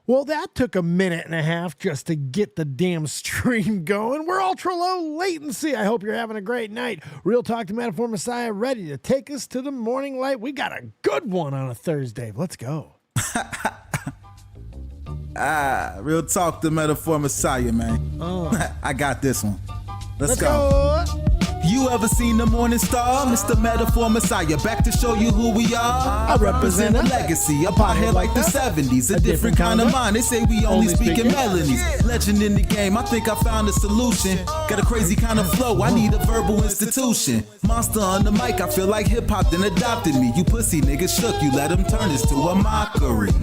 Well, that took a minute and a half just to get the damn stream going. We're ultra low latency. I hope you're having a great night. Real Talk to Metaphor Messiah ready to take us to the morning light. We got a good one on a Thursday. Let's go. Real Talk to Metaphor Messiah, man. I got this one. Let's go. You ever seen the morning star? Mr. Metaphor Messiah, back to show you who we are. I represent a legacy, a pothead like the 70s, a different kind of mind. They say we only speak in melodies. Legend in the game, I think I found a solution. Got a crazy kind of flow, I need a verbal institution. Monster on the mic, I feel like hip-hop then adopted me. You pussy niggas shook, you let them turn this to a mockery.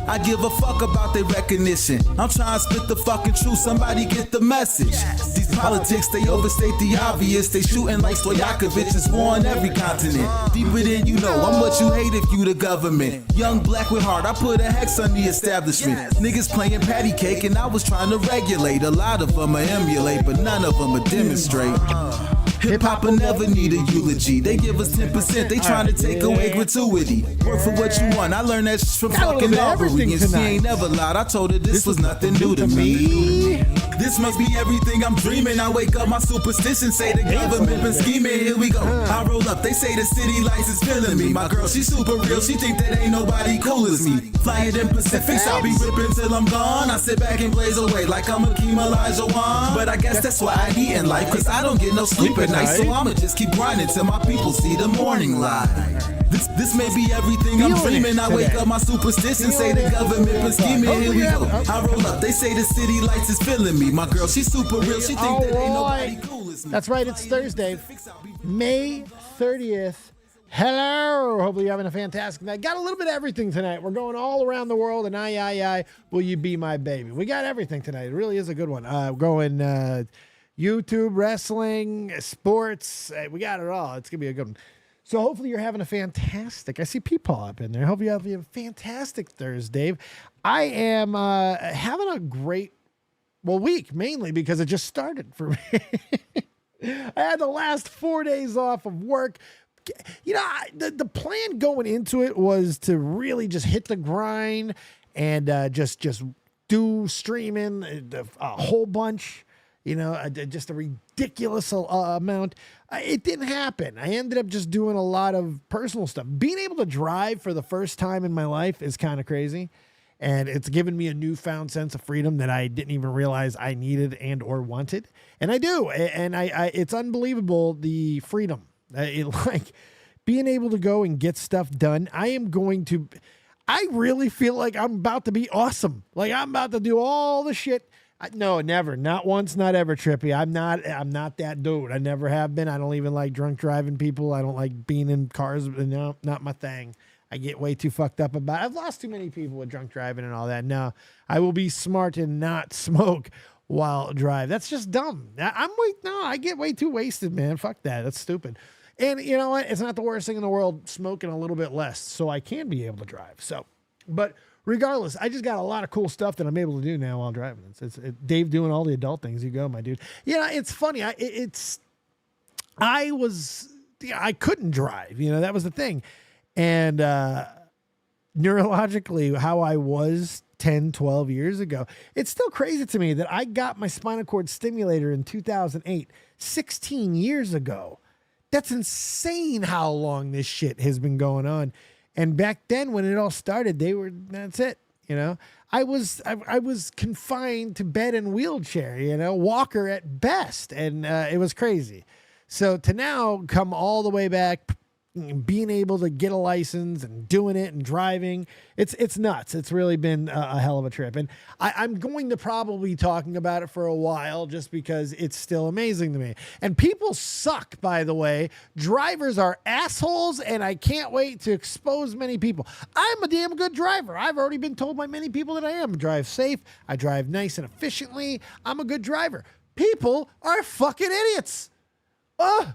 I give a fuck about their recognition. I'm trying to spit the fucking truth, somebody get the message. These politics, they overstate the obvious. They shooting like Stoyakovich, it's war on every continent. Deeper than you know, I'm what you hate if you the government. Young black with heart, I put a hex on the establishment. Niggas playing patty cake and I was trying to regulate. A lot of them I emulate, but none of them I demonstrate. Hip-hop will never need a eulogy. They give us 10%, they trying to take away gratuity. Work for what you want, I learned that from fucking Aubrey. And she ain't never lied, I told her this was nothing new to me. This must be everything I'm dreaming. I wake up, my superstition say the government been scheming. Here we go, I roll up, they say the city lights is feeling me. My girl, she super real, she think that ain't nobody cool as me. Flying in Pacifics, I'll be ripping till I'm gone. I sit back and blaze away like I'm Akeem Olajuwon. But I guess that's why I eat in life, cause I don't get no sleep at night. So I'ma just keep grinding till my people see the morning light. This may be everything I'm dreaming. I wake up, my superstition say the government been scheming. Here we go, I roll up, they say the city lights is feeling me. My girl, she's super real, she think that ain't nobody cool as me. That's right, it's Thursday, May 30th. Hello, hopefully you're having a fantastic night. Got a little bit of everything tonight. We're going all around the world, and I, will you be my baby? We got everything tonight. It really is a good one. Going YouTube, wrestling, sports. We got it all. It's going to be a good one. So hopefully you're having a fantastic, I see Peepaw up in there. Hopefully you have a fantastic Thursday. I am having a great, week, mainly because it just started for me. I had the last 4 days off of work. You know, the plan going into it was to really just hit the grind and just do streaming a whole bunch, just a ridiculous amount. It didn't happen. I ended up just doing a lot of personal stuff. Being able to drive for the first time in my life is kind of crazy. And it's given me a newfound sense of freedom that I didn't even realize I needed and or wanted. And I do. And I it's unbelievable, the freedom. Like being able to go and get stuff done. I really feel like I'm about to be awesome. Like I'm about to do all the shit. No, never. Not once, not ever, Trippy. I'm not that dude. I never have been. I don't even like drunk driving people. I don't like being in cars. No, not my thing. I get way too fucked up about it. I've lost too many people with drunk driving and all that. No, I will be smart and not smoke while drive. That's just dumb. I get way too wasted, man. Fuck that. That's stupid. And you know what? It's not the worst thing in the world smoking a little bit less, so I can be able to drive. So, but regardless, I just got a lot of cool stuff that I'm able to do now while driving. It's Dave doing all the adult things. You go, my dude. It's funny. I couldn't drive. That was the thing. And neurologically, how I was 10, 12 years ago, it's still crazy to me that I got my spinal cord stimulator in 2008, 16 years ago. That's insane how long this shit has been going on. And back then when it all started, that's it. I was confined to bed and wheelchair, walker at best. And it was crazy. So to now come all the way back, being able to get a license and doing it and driving, it's nuts. It's really been a hell of a trip. And I'm going to probably be talking about it for a while just because it's still amazing to me. And people suck, by the way. Drivers are assholes, and I can't wait to expose many people. I'm a damn good driver. I've already been told by many people that I am. I drive safe. I drive nice and efficiently. I'm a good driver. People are fucking idiots. Oh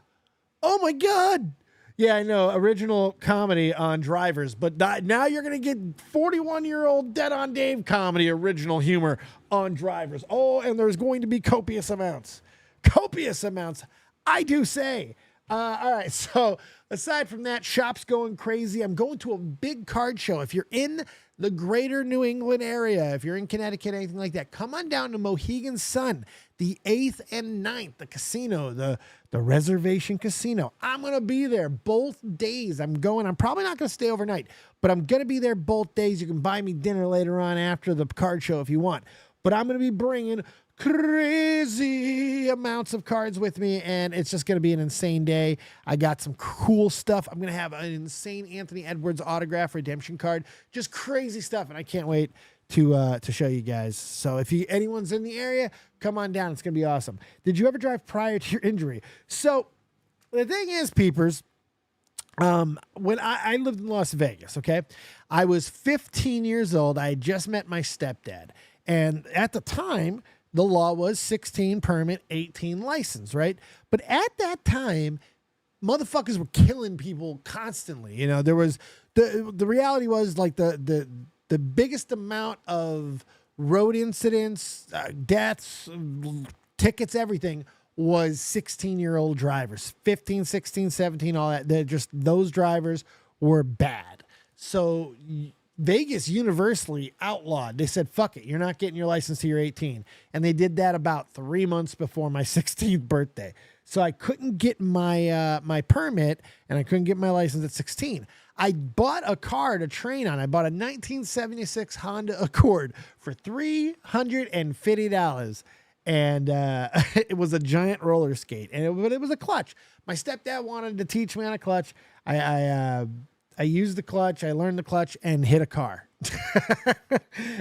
my God. Yeah, I know. Original comedy on drivers, but now you're going to get 41-year-old Dead on Dave comedy, original humor on drivers. Oh, and there's going to be copious amounts. Copious amounts, I do say. All right, so aside from that, shop's going crazy. I'm going to a big card show. If you're in the greater New England area, if you're in Connecticut, anything like that, come on down to Mohegan Sun, the 8th and 9th, the casino, the reservation casino. I'm going to be there both days. I'm probably not going to stay overnight, but I'm going to be there both days. You can buy me dinner later on after the card show if you want. But I'm going to be bringing crazy amounts of cards with me, and it's just going to be an insane day. I got some cool stuff. I'm going to have an insane Anthony Edwards autograph redemption card. Just crazy stuff, and I can't wait to show you guys. So if anyone's in the area, come on down. It's going to be awesome. Did you ever drive prior to your injury? So the thing is, peepers, when I lived in Las Vegas, okay, I was 15 years old. I had just met my stepdad, and at the time, the law was 16 permit, 18 license, right? But at that time, motherfuckers were killing people constantly. You know, there was the reality was like the biggest amount of road incidents, deaths, tickets, everything was 16-year-old drivers, 15, 16, 17, all that. Those drivers were bad. So Vegas universally outlawed. They said, fuck it, you're not getting your license till you're 18. And they did that about 3 months before my 16th birthday. So I couldn't get my permit, and I couldn't get my license at 16. I bought a car to train on. I bought a 1976 Honda Accord for $350. And it was a giant roller skate. But it was a clutch. My stepdad wanted to teach me on a clutch. I used the clutch, I learned the clutch, and hit a car.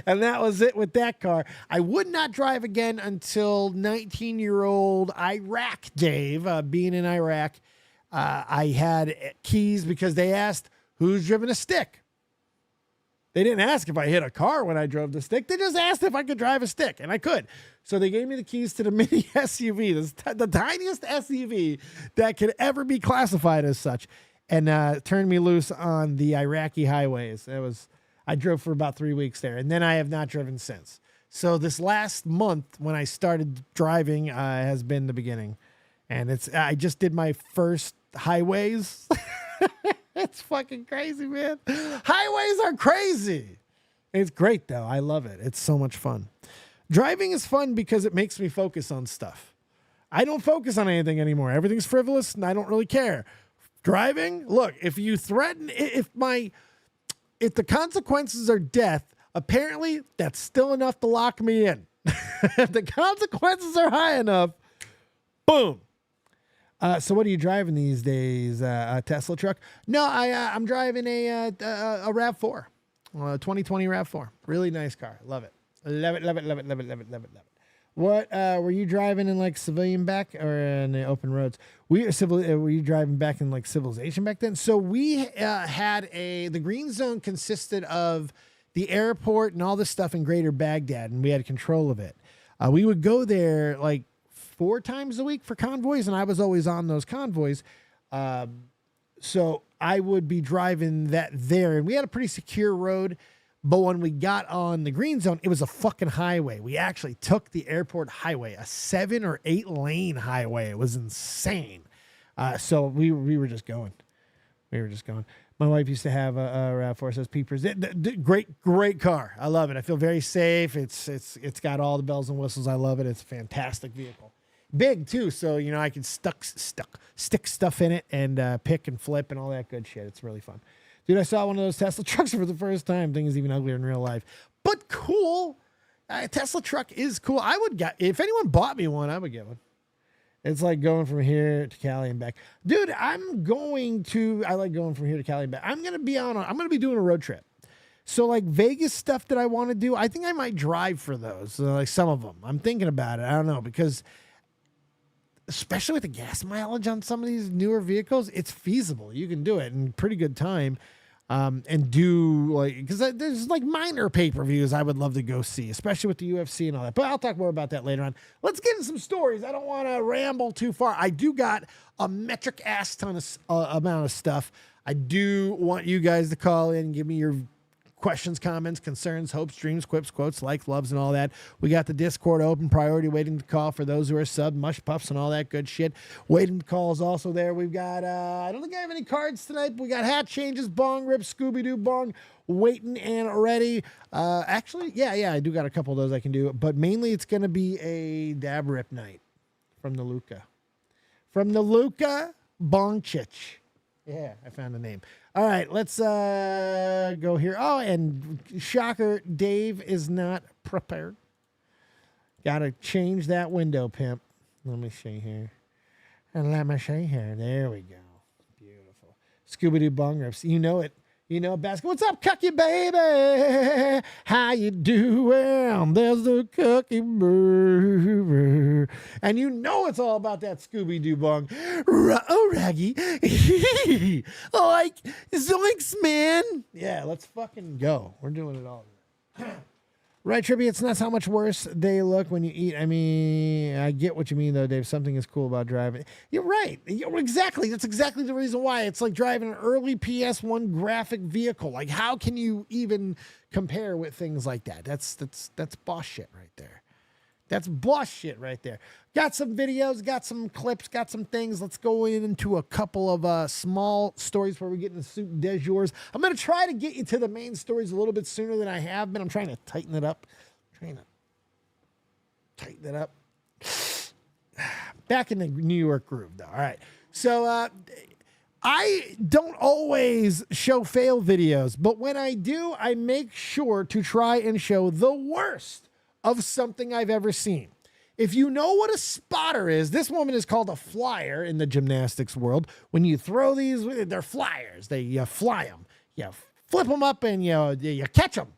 And that was it with that car. I would not drive again until 19-year-old Iraq Dave, being in Iraq. I had keys because they asked, who's driven a stick? They didn't ask if I hit a car when I drove the stick. They just asked if I could drive a stick, and I could. So they gave me the keys to the mini SUV, the tiniest SUV that could ever be classified as such. And turned me loose on the Iraqi highways. I drove for about 3 weeks there, and then I have not driven since. So this last month, when I started driving, has been the beginning, and I just did my first highways. It's fucking crazy, man. Highways are crazy. It's great though. I love it. It's so much fun. Driving is fun because it makes me focus on stuff. I don't focus on anything anymore. Everything's frivolous, and I don't really care. Driving, look, if you threaten, if the consequences are death, apparently that's still enough to lock me in. If the consequences are high enough, boom. So what are you driving these days? A Tesla truck? No, I'm driving a RAV4, 2020 RAV4. Really nice car. Love it. Love it, love it, love it, love it, love it, love it, love it. What were you driving in, like civilian back or in the open roads? Were you driving back in like civilization back then? So we had the green zone consisted of the airport and all this stuff in Greater Baghdad, and we had control of it. We would go there like 4 times a week for convoys, and I was always on those convoys. So I would be driving that there, and we had a pretty secure road. But when we got on the green zone, it was a fucking highway. We actually took the airport highway, a 7 or 8 lane highway. It was insane. So we were just going. We were just going. My wife used to have a RAV4, says Peepers. Great car. I love it. I feel very safe. It's got all the bells and whistles. I love it. It's a fantastic vehicle. Big too, so you know I can stick stuff in it and pick and flip and all that good shit. It's really fun. Dude, I saw one of those Tesla trucks for the first time. Thing is even uglier in real life, but cool. Tesla truck is cool. If anyone bought me one, I would get one. It's like going from here to Cali and back. Dude, I like going from here to Cali and back. I'm going to be doing a road trip. So like Vegas stuff that I want to do, I think I might drive for those. Like some of them. I'm thinking about it. I don't know, because especially with the gas mileage on some of these newer vehicles, it's feasible. You can do it in pretty good time. And do like, because there's like minor pay-per-views I would love to go see, especially with the UFC and all that. But I'll talk more about that later on. Let's get into some stories. I don't want to ramble too far. I do got a metric ass ton of amount of stuff. I do want you guys to call in and give me your questions, comments, concerns, hopes, dreams, quips, quotes, likes, loves, and all that. We got the Discord open, priority waiting to call for those who are sub, mush puffs, and all that good shit. Waiting to call is also there. We've got, I don't think I have any cards tonight, but we got hat changes, bong rips, Scooby-Doo bong, waiting and ready. Actually, yeah, I do got a couple of those I can do, but mainly it's going to be a dab rip night from the Luca. From the Luca Bonchich. Yeah, I found the name. All right, let's go here. Oh, and shocker, Dave is not prepared. Got to change that window, pimp. Let me see here. And let me see here. There we go. Beautiful. Scooby-Doo bong rips. You know it. You know basket. What's up, cookie baby? How you doing? There's the cookie baby. And you know it's all about that Scooby-Doo bong. Oh, Raggy. Like, zoinks, man. Yeah, let's fucking go. We're doing it all. Right, Trippy, it's nuts how much worse they look when you eat. I mean, I get what you mean, though, Dave. Something is cool about driving. You're right. Exactly. That's exactly the reason why. It's like driving an early PS1 graphic vehicle. Like, how can you even compare with things like that? That's boss shit right there. That's boss shit right there. Got some videos, got some clips, got some things. Let's go into a couple of small stories where we get into suit de jours. I'm going to try to get you to the main stories a little bit sooner than I have been. I'm trying to tighten it up. Back in the New York groove, though. All right. So I don't always show fail videos, but when I do, I make sure to try and show the worst of something I've ever seen. If you know what a spotter is, this woman is called a flyer in the gymnastics world. When you throw these, they're flyers. You fly them, you flip them up, and you catch them.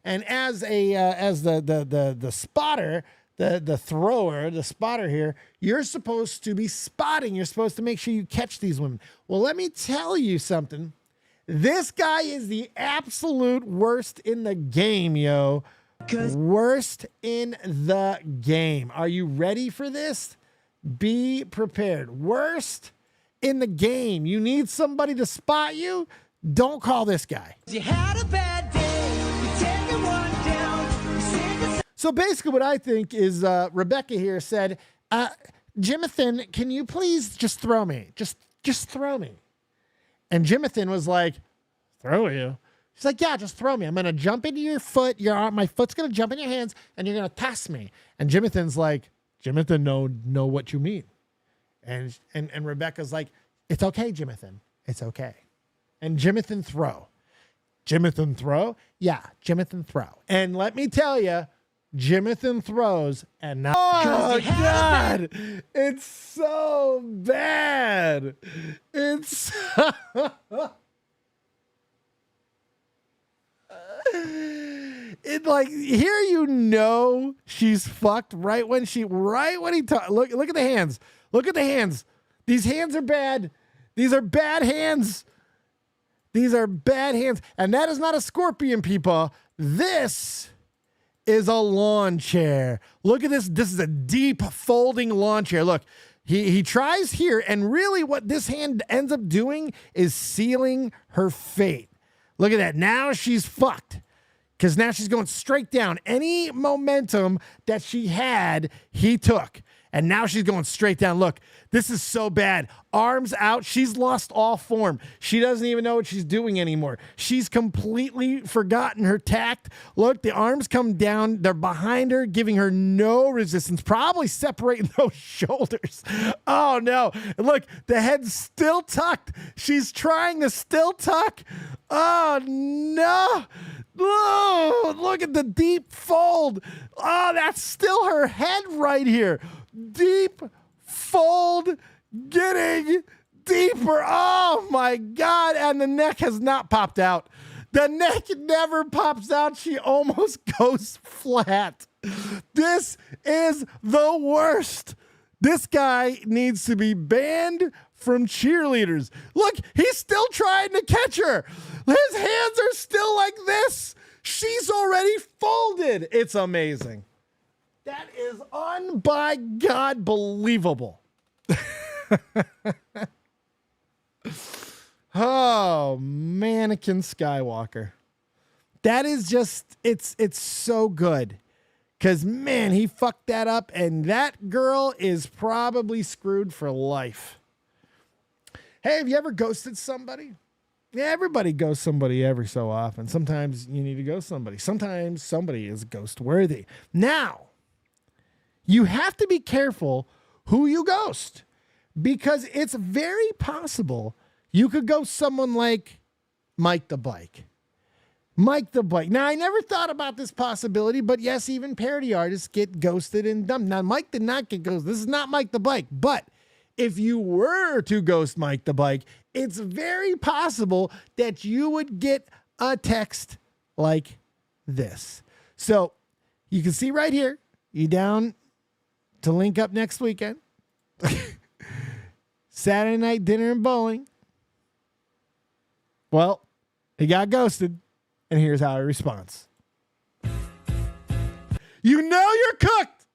And as the spotter, the thrower, the spotter here, you're supposed to be spotting. You're supposed to make sure you catch these women. Well, let me tell you something. This guy is the absolute worst in the game, yo. Worst in the game. Are you ready for this? Be prepared. Worst in the game. You need somebody to spot you? Don't call this guy. You had a bad day. You take one down. So basically what I think is Rebecca here said, Jimathan, can you please just throw me? Just throw me. And Jimathan was like, throw you? She's like, yeah, just throw me. I'm going to jump into your foot. My foot's going to jump in your hands, and you're going to toss me. And Jimathan's like, Jimathan, know what you mean. And Rebecca's like, it's okay, Jimathan. It's okay. And Jimathan throw. Jimathan throw? Yeah, Jimathan throw. And let me tell you, Jimathan throws, and now, oh, God, it's so bad. It's it like here, she's fucked right when he look at the hands. Look at the hands. These hands are bad. These are bad hands. These are bad hands. And that is not a scorpion, people. This is a lawn chair. Look at this. This is a deep folding lawn chair. Look, he tries here, and really what this hand ends up doing is sealing her fate. Look at that. Now she's fucked because now she's going straight down. Any momentum that she had, he took. And now she's going straight down. Look, this is so bad. Arms out. She's lost all form. She doesn't even know what she's doing anymore. She's completely forgotten her tact. Look, the arms come down. They're behind her, giving her no resistance, probably separating those shoulders. Oh, no. Look, the head's still tucked. She's trying to still tuck. Oh, no. Oh, look at the deep fold. Oh, that's still her head right here. Deep fold, getting deeper. Oh my God. And the neck has not popped out. The neck never pops out. She almost goes flat. This is the worst. This guy needs to be banned from cheerleaders. Look, he's still trying to catch her. His hands are still like this. She's already folded. It's amazing. That is by God believable. Oh, Mannequin Skywalker. That is just, it's so good. Because, man, he fucked that up, and that girl is probably screwed for life. Hey, have you ever ghosted somebody? Yeah, everybody ghosts somebody every so often. Sometimes you need to ghost somebody. Sometimes somebody is ghost worthy. Now, you have to be careful who you ghost, because it's very possible you could ghost someone like Mike the Bike. Mike the Bike. Now, I never thought about this possibility, but yes, even parody artists get ghosted and dumped. Now, Mike did not get ghosted. This is not Mike the Bike, but if you were to ghost Mike the Bike, it's very possible that you would get a text like this. So you can see right here, you down to link up next weekend. Saturday night dinner and bowling. Well, he got ghosted, and here's how he responds. You know you're cooked.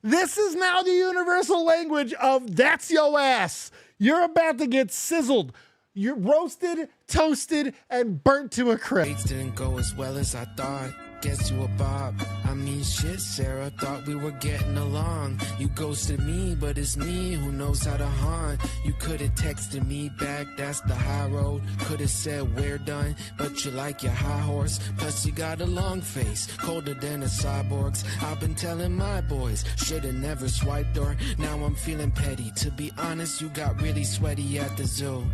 This is now the universal language of that's your ass. You're about to get sizzled. You're roasted, toasted, and burnt to a crisp. Didn't go as well as I thought. Guess you a Bob. I mean, shit, Sarah. Thought we were getting along. You ghosted me, but it's me who knows how to haunt. You could have texted me back. That's the high road. Could have said we're done, but you like your high horse. Plus, you got a long face, colder than a cyborg's. I've been telling my boys, shoulda never swiped or. Now I'm feeling petty. To be honest, you got really sweaty at the zoo.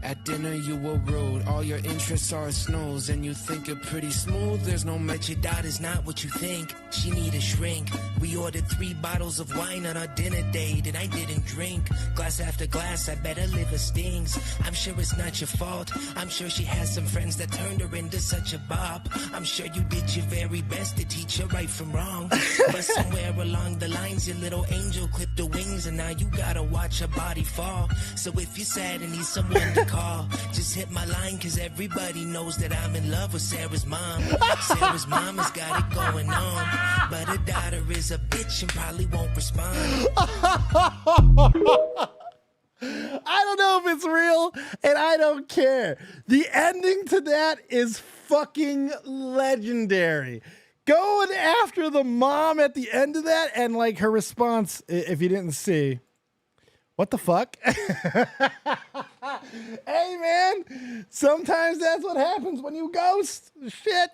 At dinner you were rude, all your interests are a snooze, and you think you're pretty smooth, there's no match. Your daughter's not what you think, she need a shrink. We ordered 3 bottles of wine on our dinner date, and I didn't drink. Glass after glass, I bet her liver stings. I'm sure it's not your fault, I'm sure she has some friends that turned her into such a bop. I'm sure you did your very best to teach her right from wrong. But somewhere along the lines, your little angel clipped her wings, and now you gotta watch her body fall. So if you're sad and need someone to call, just hit my line, cause everybody knows that I'm in love with Sarah's mom. Sarah's mom has got it going on, but her daughter is a bitch and probably won't respond. I don't know if it's real, and I don't care. The ending to that is fucking legendary. Going after the mom at the end of that, and like her response, if you didn't see, what the fuck? Hey, man, sometimes that's what happens when you ghost. Shit.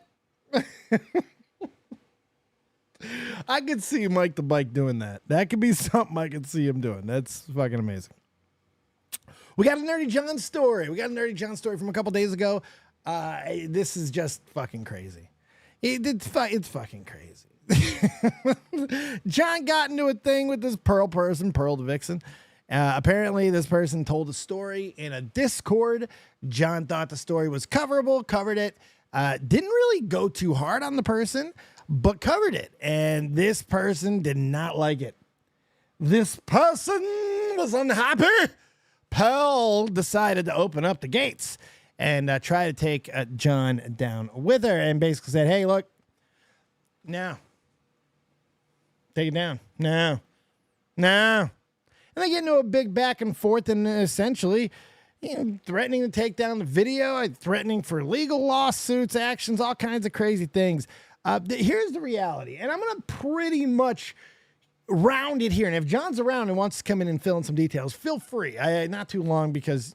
I could see Mike the Bike doing that. That could be something I could see him doing. That's fucking amazing. We got a Nerdy John story. From a couple days ago. This is just fucking crazy. It's fucking crazy. John got into a thing with this Pearl the Vixen. Apparently, this person told a story in a Discord. John thought the story was coverable, covered it. Didn't really go too hard on the person, but covered it. And this person did not like it. This person was unhappy. Pearl decided to open up the gates and try to take John down with her, and basically said, hey, look, no. Take it down. No. And they get into a big back and forth, and essentially, threatening to take down the video, threatening for legal lawsuits, actions, all kinds of crazy things. Here's the reality, and I'm going to pretty much round it here. And if John's around and wants to come in and fill in some details, feel free. Not too long, because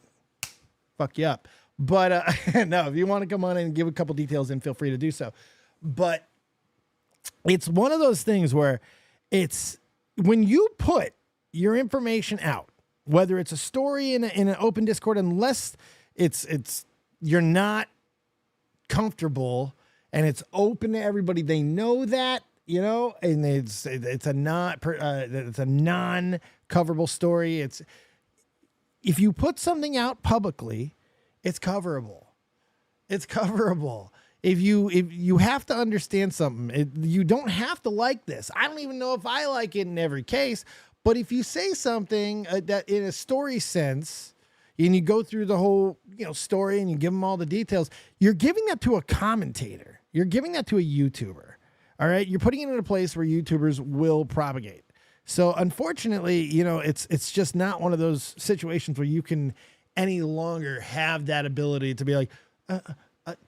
fuck you up. But no, if you want to come on and give a couple details, then feel free to do so. But it's one of those things where it's when you put your information out, whether it's a story in an open Discord, unless it's you're not comfortable and it's open to everybody, they know that, and it's a non-coverable story. If you put something out publicly, it's coverable. If you have to understand something, you don't have to like this. I don't even know if I like it in every case. But if you say something that in a story sense, and you go through the whole story and you give them all the details, you're giving that to a commentator. You're giving that to a YouTuber. All right, you're putting it in a place where YouTubers will propagate. So unfortunately, it's just not one of those situations where you can any longer have that ability to be like,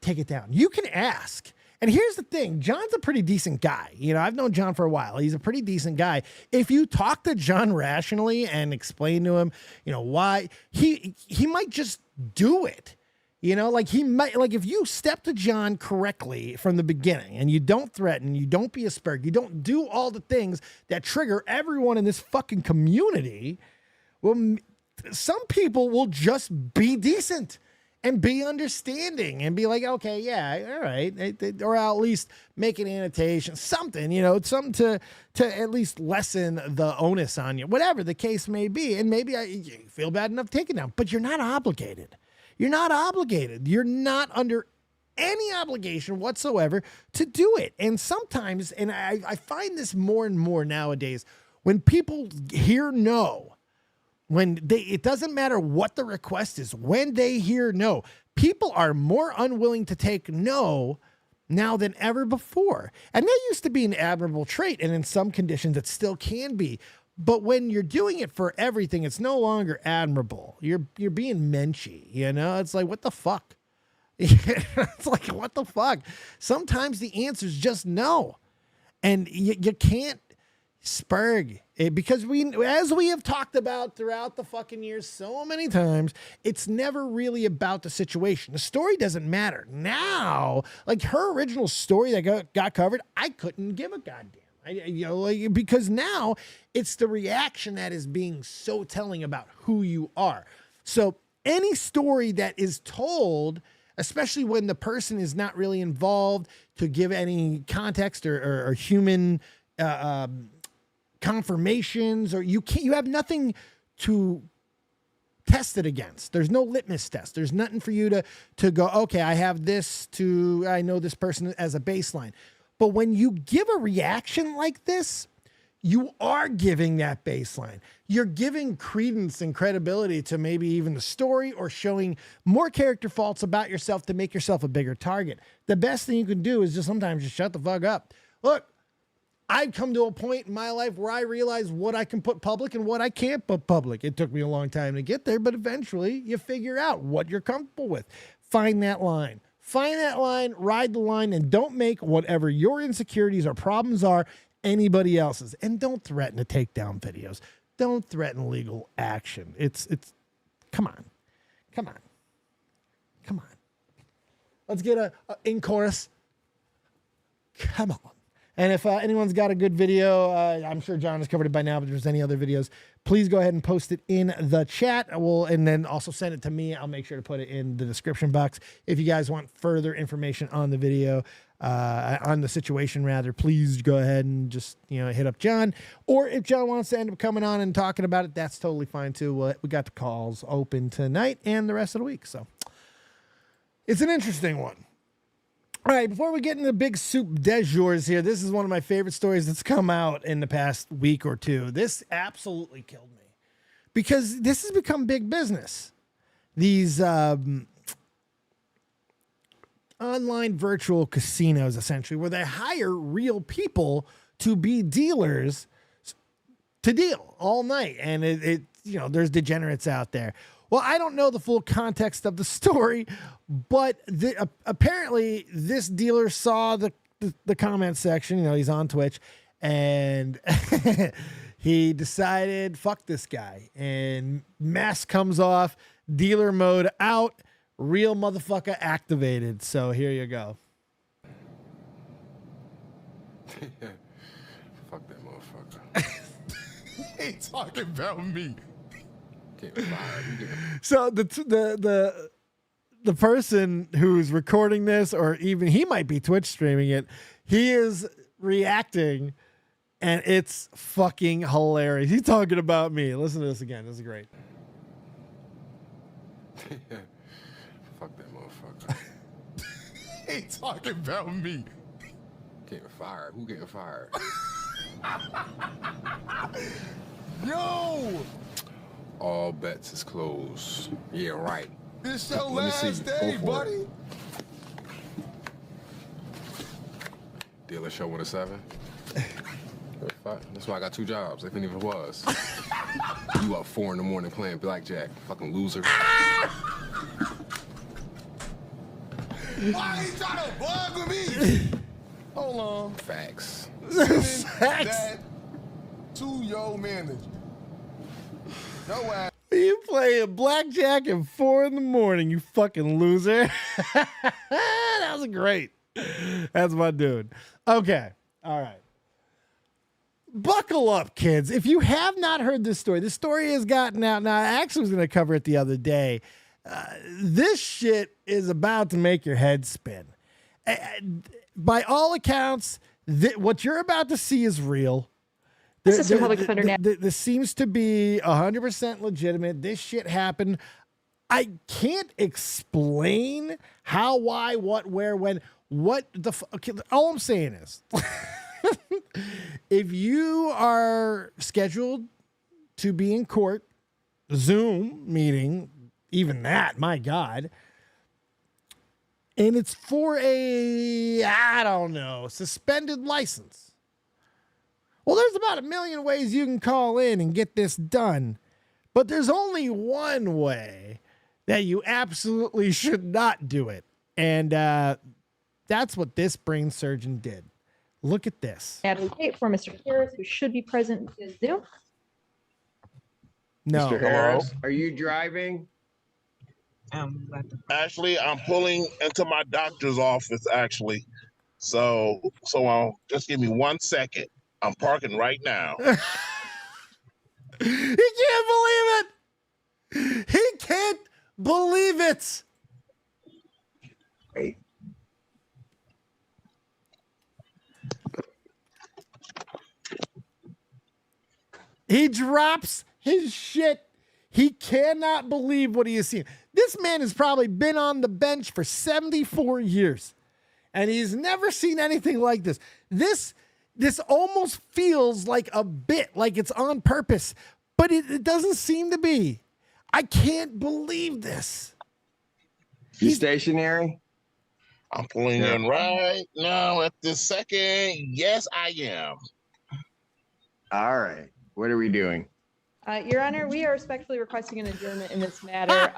take it down. You can ask. And here's the thing, John's a pretty decent guy. I've known John for a while. He's a pretty decent guy. If you talk to John rationally and explain to him, why he might just do it. You know, like he might, like if you step to John correctly from the beginning and you don't threaten, you don't be a spurg, you don't do all the things that trigger everyone in this fucking community, well, some people will just be decent and be understanding and be like, okay, yeah, all right. Or at least make an annotation, something, you know, something to at least lessen the onus on you, whatever the case may be. And maybe you feel bad enough taking down, but you're not obligated. You're not obligated. You're not under any obligation whatsoever to do it. And sometimes, and I find this more and more nowadays, when people hear no, it doesn't matter what the request is, when they hear no, people are more unwilling to take no now than ever before. And that used to be an admirable trait, and in some conditions it still can be. But when you're doing it for everything, it's no longer admirable. You're being menschy, you know? It's like, what the fuck? It's like, what the fuck? Sometimes the answer is just no. And you can't spurg it, because as we have talked about throughout the fucking years so many times, it's never really about the situation. The story doesn't matter. Now, like her original story that got covered, I couldn't give a goddamn. Because now it's the reaction that is being so telling about who you are. So any story that is told, especially when the person is not really involved to give any context or human confirmations, or you have nothing to test it against. There's no litmus test. There's nothing for you to go, okay, I know this person as a baseline. But when you give a reaction like this, you are giving that baseline. You're giving credence and credibility to maybe even the story, or showing more character faults about yourself to make yourself a bigger target. The best thing you can do is just sometimes just shut the fuck up. Look, I've come to a point in my life where I realize what I can put public and what I can't put public. It took me a long time to get there, but eventually you figure out what you're comfortable with. Find that line. Find that line, ride the line, and don't make whatever your insecurities or problems are anybody else's. And don't threaten to take down videos. Don't threaten legal action. It's come on. Let's get a in chorus. Come on. And if anyone's got a good video, I'm sure John has covered it by now, but if there's any other videos, please go ahead and post it in the chat. And then also send it to me. I'll make sure to put it in the description box. If you guys want further information on the video, on the situation rather, please go ahead and just, hit up John. Or if John wants to end up coming on and talking about it, that's totally fine too. We got the calls open tonight and the rest of the week. So it's an interesting one. All right, before we get into the big soup des jours here, this is one of my favorite stories that's come out in the past week or two. This absolutely killed me because this has become big business. These online virtual casinos, essentially, where they hire real people to be dealers to deal all night. And there's degenerates out there. Well, I don't know the full context of the story, but apparently this dealer saw the comment section. He's on Twitch, and he decided, fuck this guy. And mask comes off, dealer mode out, real motherfucker activated. So here you go. Fuck that motherfucker. He ain't talking about me. So the person who's recording this, or even he might be Twitch streaming it, he is reacting, and it's fucking hilarious. He's talking about me. Listen to this again. This is great. Fuck that motherfucker. He ain't talking about me. Getting fired. Who getting fired? Yo! All bets is closed. Yeah, right. It's your last day, buddy. Dealer show with a 7. That's why I got 2 jobs, if any of it was. You up 4 in the morning playing blackjack, fucking loser. Why he trying to bug with me? Hold on. Facts. Facts. That to your manager. No way. You playing blackjack at 4 a.m, you fucking loser. That was great. That's my dude. Okay. All right. Buckle up, kids. If you have not heard this story has gotten out. Now, I actually was going to cover it the other day. This shit is about to make your head spin. By all accounts, what you're about to see is real. Assistant Public Defender now. This seems to be 100% legitimate. This shit happened. I can't explain how, why, what, where, when, what the okay, all I'm saying is if you are scheduled to be in court, Zoom meeting, even that, my God, and it's for a, I don't know, suspended license. Well, there's about 1 million ways you can call in and get this done, but there's only one way that you absolutely should not do it. And that's what this brain surgeon did. Look at this. Advocate for Mr. Harris, who should be present in Zoom. No. Mr. Harris, are you driving? Actually, I'm pulling into my doctor's office, actually. So just give me 1 second. I'm parking right now. He can't believe it. He can't believe it. Wait. He drops his shit. He cannot believe what he is seeing. This man has probably been on the bench for 74 years, and he's never seen anything like this. This almost feels like a bit, like it's on purpose, but it doesn't seem to be. I can't believe this. You stationary? I'm pulling in right now at this second. Yes, I am. All right. What are we doing? Your Honor, we are respectfully requesting an adjournment in this matter.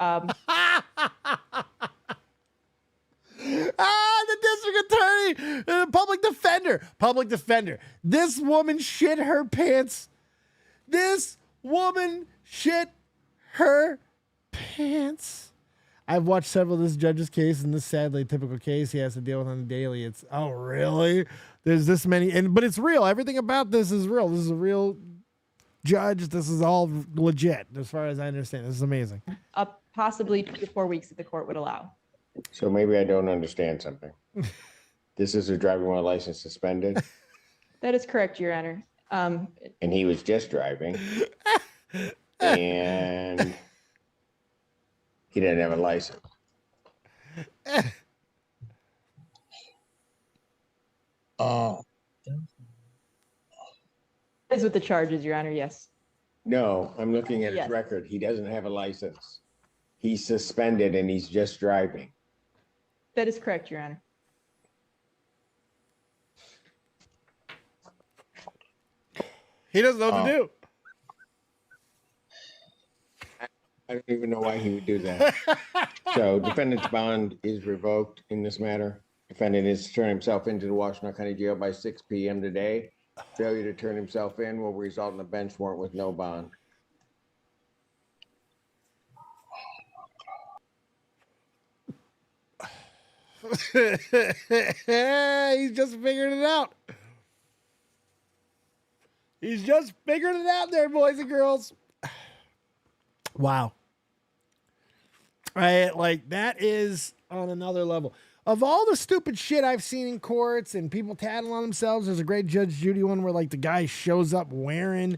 The district attorney, public defender. This woman shit her pants. I've watched several of this judge's case, and this sadly typical case he has to deal with on the daily. It's, oh, really? There's this many, but it's real. Everything about this is real. This is a real judge. This is all legit, as far as I understand. This is amazing. Possibly 2 to 4 weeks if the court would allow. So maybe I don't understand something. This is a driving while license suspended, That is correct, Your Honor. and he was just driving, and he didn't have a license. That is what the charge is, Your Honor, yes. No, I'm looking at his Yes. record. He doesn't have a license. He's suspended, and he's just driving. That is correct, Your Honor. He doesn't know what to do. I don't even know why he would do that. So defendant's bond is revoked in this matter. Defendant is to turn himself into the Washington County Jail by 6 p.m. today. Failure to turn himself in will result in a bench warrant with no bond. He's just figuring it out. He's just figuring it out there, boys and girls. Wow. That is on another level. Of all the stupid shit I've seen in courts and people tattle on themselves, there's a great Judge Judy one where the guy shows up wearing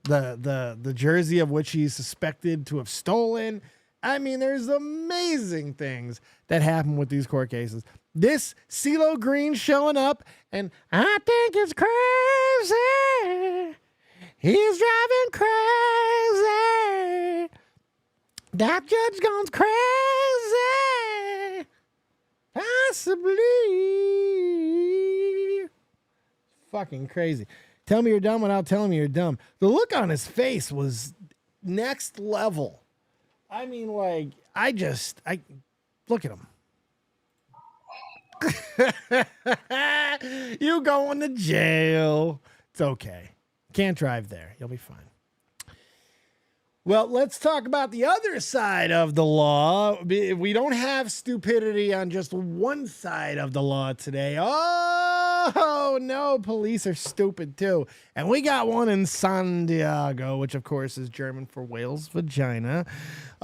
the jersey of which he's suspected to have stolen. I mean, there's amazing things that happen with these court cases. This CeeLo Green showing up, and I think it's crazy. He's driving crazy. That judge goes crazy. Possibly. Fucking crazy. Tell me you're dumb without telling me you're dumb. The look on his face was next level. I mean, I look at him. You going to jail. It's okay. Can't drive there. You'll be fine. Well, let's talk about the other side of the law. We don't have stupidity on just one side of the law today. Oh, no, police are stupid too. And we got one in San Diego, which of course is German for Whale's vagina.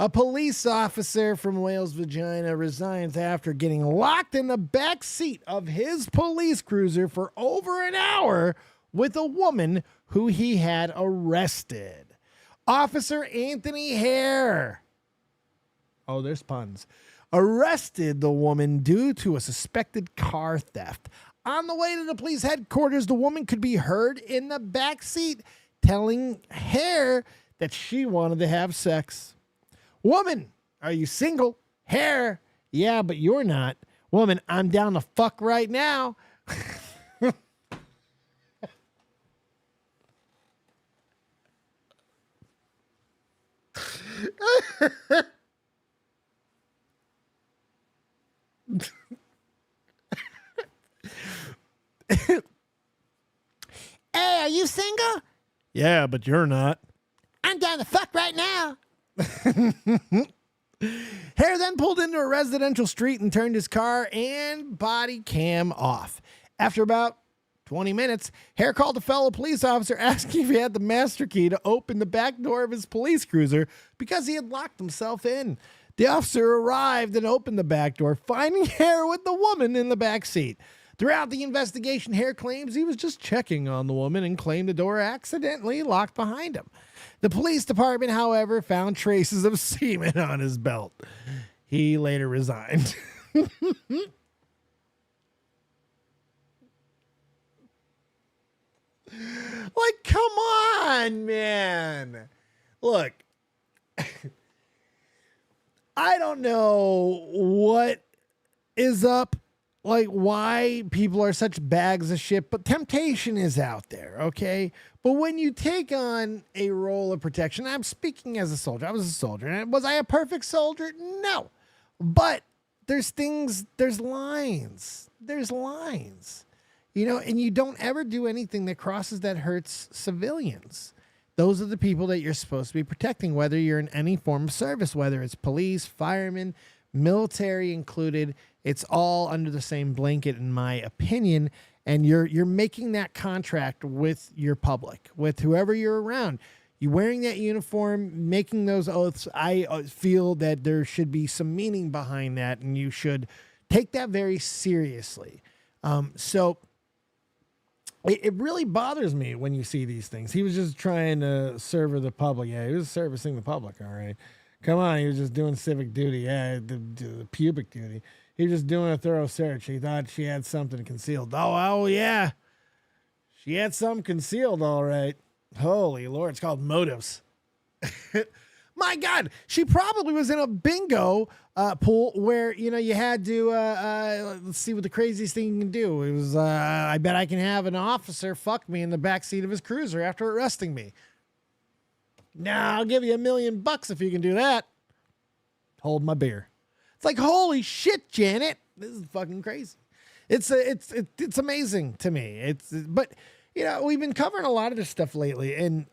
A police officer from Whale's vagina resigns after getting locked in the back seat of his police cruiser for over an hour with a woman who he had arrested. Officer Anthony Hare, there's puns, arrested the woman due to a suspected car theft. On the way to the police headquarters, the woman could be heard in the back seat telling Hare that she wanted to have sex. Woman, are you single? Hare, yeah, but you're not. Woman, I'm down to fuck right now. Hey, are you single? Yeah, but you're not. I'm down to fuck right now. Hare then pulled into a residential street and turned his car and body cam off. After about 20 minutes, Hare called a fellow police officer asking if he had the master key to open the back door of his police cruiser because he had locked himself in. The officer arrived and opened the back door, finding Hare with the woman in the back seat. Throughout the investigation, Hare claims he was just checking on the woman and claimed the door accidentally locked behind him. The police department, however, found traces of semen on his belt. He later resigned. Like, come on, man. Look, I don't know what is up, like why people are such bags of shit, but temptation is out there, okay? But when you take on a role of protection, I'm speaking as a soldier. I was a soldier. And was I a perfect soldier? No. But there's things, there's lines. There's lines. You know, and you don't ever do anything that crosses that hurts civilians. Those are the people that you're supposed to be protecting, whether you're in any form of service, whether it's police, firemen, military included. It's all under the same blanket, in my opinion. And you're making that contract with your public, with whoever you're around. You wearing that uniform, making those oaths. I feel that there should be some meaning behind that, and you should take that very seriously. So it really bothers me when you see these things. He was just trying to serve the public. Yeah, he was servicing the public, all right. Come on, he was just doing civic duty. Yeah, the pubic duty. He was just doing a thorough search. He thought she had something concealed. Oh, yeah. She had something concealed, all right. Holy Lord, it's called motives. My God, she probably was in a bingo pool where, you know, you had to, let's see what the craziest thing you can do. It was, I bet I can have an officer fuck me in the backseat of his cruiser after arresting me. Nah, I'll give you $1 million if you can do that. Hold my beer. It's like, holy shit, Janet. This is fucking crazy. It's amazing to me. But, you know, we've been covering a lot of this stuff lately, and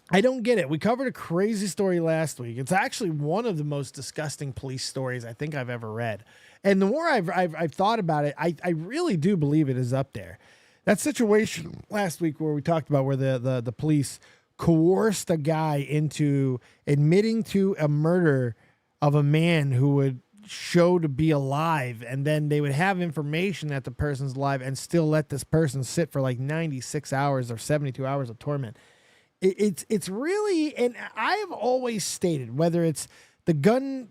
I don't get it. We covered a crazy story last week. It's actually one of the most disgusting police stories I think I've ever read. And the more I've thought about it, I really do believe it is up there. That situation last week where we talked about where the police coerced a guy into admitting to a murder of a man who would show to be alive, and then they would have information that the person's alive and still let this person sit for like 96 hours or 72 hours of torment. It's really, and I've always stated, whether it's the gun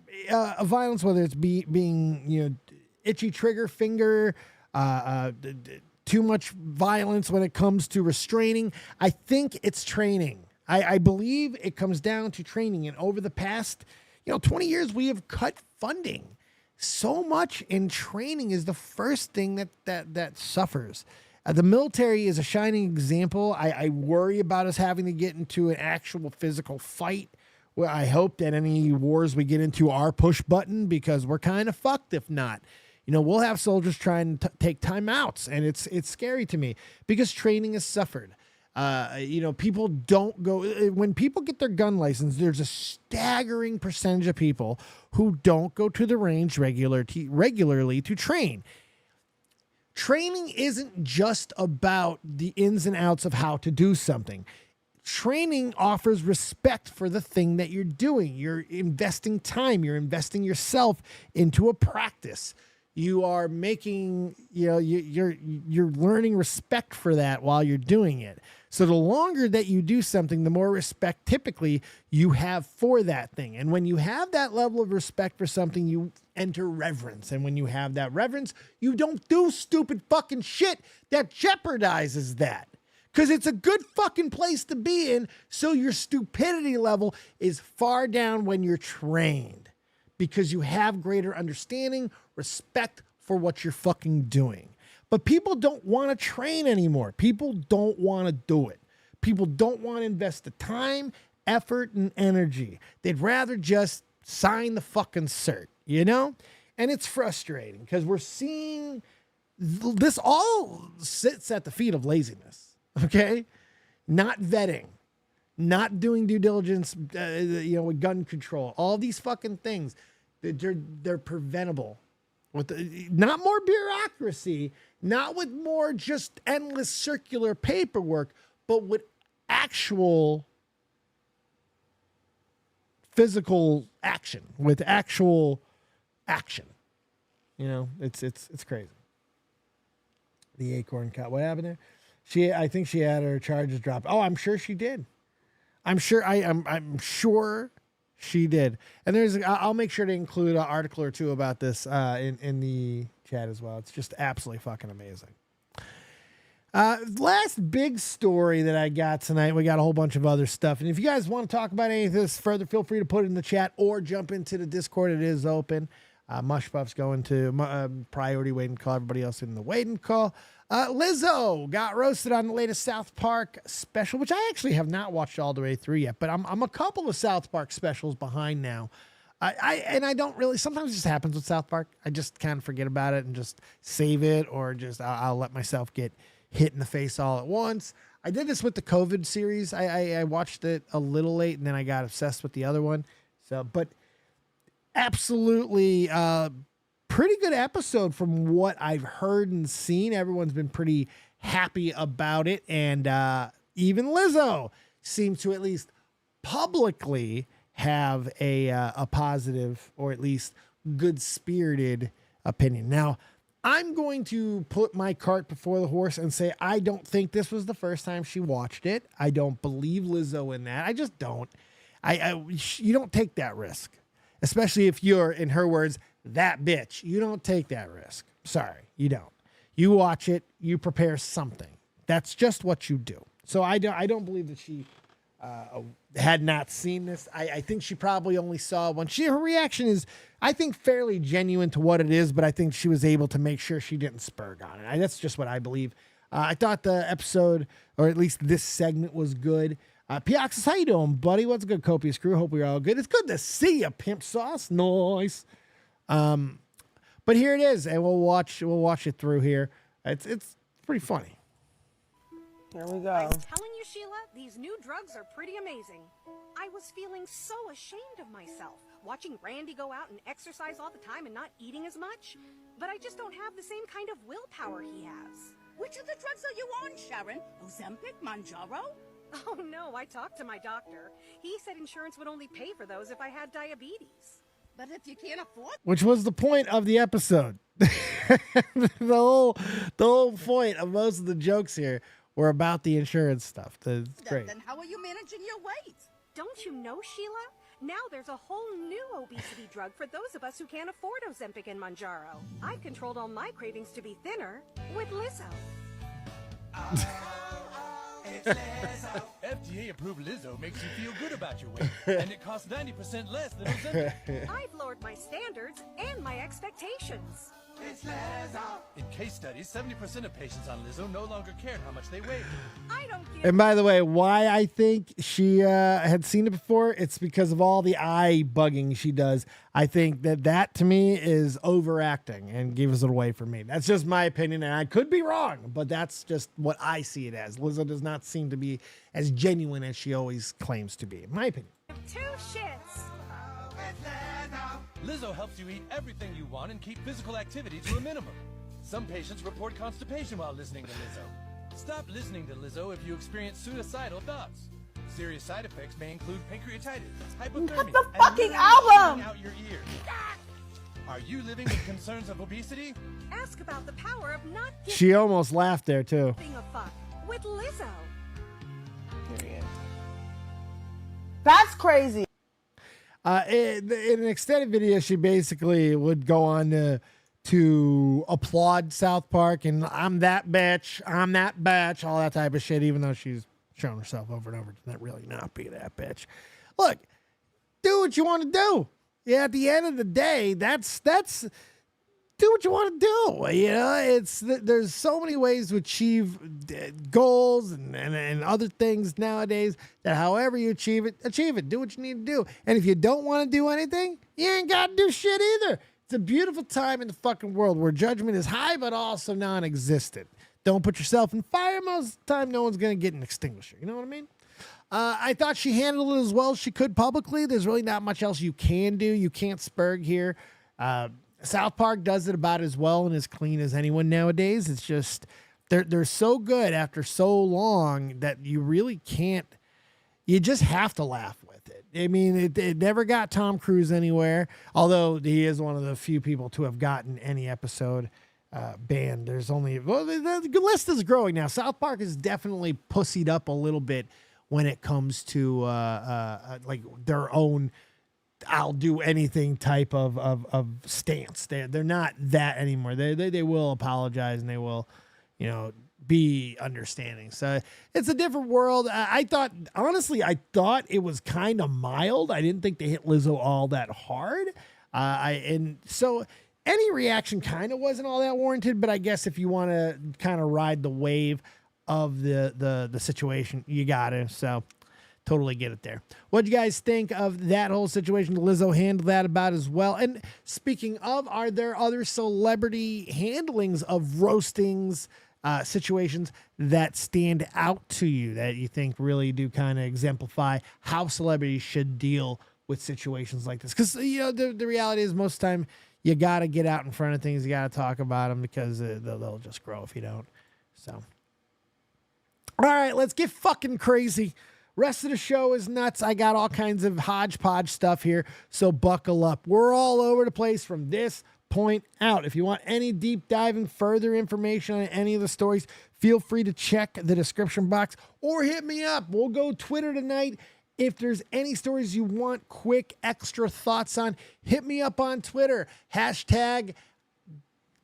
violence, whether it's being, you know, itchy trigger finger, too much violence when it comes to restraining, I think it's training. I believe it comes down to training. And over the past, 20 years, we have cut funding so much, and training is the first thing that suffers. The military is a shining example. I worry about us having to get into an actual physical fight. Well, I hope that any wars we get into are push button, because we're kind of fucked if not. We'll have soldiers trying to take timeouts, and it's scary to me because training has suffered. People don't go when people get their gun license. There's a staggering percentage of people who don't go to the range regularly to train. Training isn't just about the ins and outs of how to do something. Training offers respect for the thing that you're doing. You're investing time. You're investing yourself into a practice. You are making, you're learning respect for that while you're doing it. So the longer that you do something, the more respect typically you have for that thing. And when you have that level of respect for something, you enter reverence. And when you have that reverence, you don't do stupid fucking shit that jeopardizes that. Because it's a good fucking place to be in, so your stupidity level is far down when you're trained. Because you have greater understanding, respect for what you're fucking doing. But people don't want to train anymore. People don't want to do it. People don't want to invest the time, effort, and energy. They'd rather just sign the fucking cert, And it's frustrating because we're seeing this all sits at the feet of laziness. Okay, not vetting, not doing due diligence, with gun control, all these fucking things, they're preventable with not more bureaucracy, not with more just endless circular paperwork, but with actual physical action, with actual action. It's crazy. The Acorn Cut. What happened there? I think she had her charges dropped. Oh, I'm sure she did. I'm sure she did. And I'll make sure to include an article or two about this in the chat as well. It's just absolutely fucking amazing. Last big story that I got tonight. We got a whole bunch of other stuff. And if you guys want to talk about any of this further, feel free to put it in the chat or jump into the Discord. It is open. Mushpuff's going to priority waiting call. Everybody else in the waiting call. Lizzo got roasted on the latest South Park special, which I actually have not watched all the way through yet, but I'm a couple of South Park specials behind now. I don't really, sometimes it just happens with South Park. I just kind of forget about it and just save it, or just I'll let myself get hit in the face all at once. I did this with the COVID series. I watched it a little late and then I got obsessed with the other one. But absolutely, pretty good episode from what I've heard and seen. Everyone's been pretty happy about it. And even Lizzo seems to at least publicly have a positive, or at least good-spirited opinion. Now, I'm going to put my cart before the horse and say I don't think this was the first time she watched it. I don't believe Lizzo in that. I just don't. You don't take that risk, especially if you're, in her words, that bitch. You don't take that risk. Sorry, you don't. You watch it. You prepare something. That's just what you do. So I don't believe that she had not seen this. I think she probably only saw one. Her reaction is, I think, fairly genuine to what it is, but I think she was able to make sure she didn't spurg on it. That's just what I believe. I thought the episode, or at least this segment, was good. Piaxis, how you doing, buddy? What's good, Copious crew? Hope we're all good. It's good to see you, Pimp Sauce. Nice. But here it is, and we'll watch it through here. It's pretty funny. Here we go. I was telling you, Sheila, these new drugs are pretty amazing. I was feeling so ashamed of myself, watching Randy go out and exercise all the time and not eating as much. But I just don't have the same kind of willpower he has. Which of the drugs are you on, Sharon? Ozempic, Mounjaro? Oh no, I talked to my doctor. He said insurance would only pay for those if I had diabetes. But if you can't afford... Which was the point of the episode. the whole point of most of the jokes here were about the insurance stuff. It's great. Then how are you managing your weight? Don't you know, Sheila? Now there's a whole new obesity drug for those of us who can't afford Ozempic and Mounjaro. I've controlled all my cravings to be thinner with Lizzo. FDA-approved Lizzo makes you feel good about your weight, and it costs 90% less than Ozempic. I've lowered my standards and my expectations. In case studies, 70% of patients on Lizzo no longer cared how much they weighed. I don't get And by the way, why I think she had seen it before, it's because of all the eye bugging she does. I think that to me is overacting and gives it away for me. That's just my opinion, and I could be wrong, but that's just what I see it as. Lizzo does not seem to be as genuine as she always claims to be, in my opinion. 2 shits. Lizzo helps you eat everything you want and keep physical activity to a minimum. Some patients report constipation while listening to Lizzo. Stop listening to Lizzo if you experience suicidal thoughts. Serious side effects may include pancreatitis, hypothermia, Cut the and fucking literally album! shooting out your ears. Are you living with concerns of obesity? Ask about the power of not She almost laughed there, too. giving a fuck with Lizzo. Period. That's crazy. In an extended video, she basically would go on to applaud South Park and I'm that bitch, all that type of shit, even though she's shown herself over and over to not really not be that bitch. Look, do what you want to do. Yeah, at the end of the day, that's do what you want to do. You know, there's so many ways to achieve goals and other things nowadays that however you achieve it. Do what you need to do. And if you don't want to do anything, you ain't got to do shit either. It's a beautiful time in the fucking world where judgment is high but also non-existent. Don't put yourself in fire. Most of the time, no one's going to get an extinguisher. You know what I mean? I thought she handled it as well as she could publicly. There's really not much else you can do. You can't spurg here. South Park does it about as well and as clean as anyone nowadays. It's just they're so good after so long that you really can't. You just have to laugh with it. I mean, it never got Tom Cruise anywhere, although he is one of the few people to have gotten any episode banned. There's only the list is growing now. South Park is definitely pussied up a little bit when it comes to like their own I'll do anything type of stance. They're not that anymore. They will apologize and they will, be understanding. So it's a different world. I thought it was kind of mild. I didn't think they hit Lizzo all that hard. And so any reaction kind of wasn't all that warranted, but I guess if you want to kind of ride the wave of the situation, you got to. So totally get it there. What do you guys think of that whole situation? Lizzo handled that about as well. And speaking of, are there other celebrity handlings of roastings, situations that stand out to you that you think really do kind of exemplify how celebrities should deal with situations like this? Because, the reality is most of the time you got to get out in front of things. You got to talk about them because they'll just grow if you don't. So, all right, let's get fucking crazy. Rest of the show is nuts. I got all kinds of hodgepodge stuff here, so buckle up. We're all over the place from this point out. If you want any deep diving, further information on any of the stories, feel free to check the description box or hit me up. We'll go Twitter tonight. If there's any stories you want quick extra thoughts on, hit me up on Twitter. #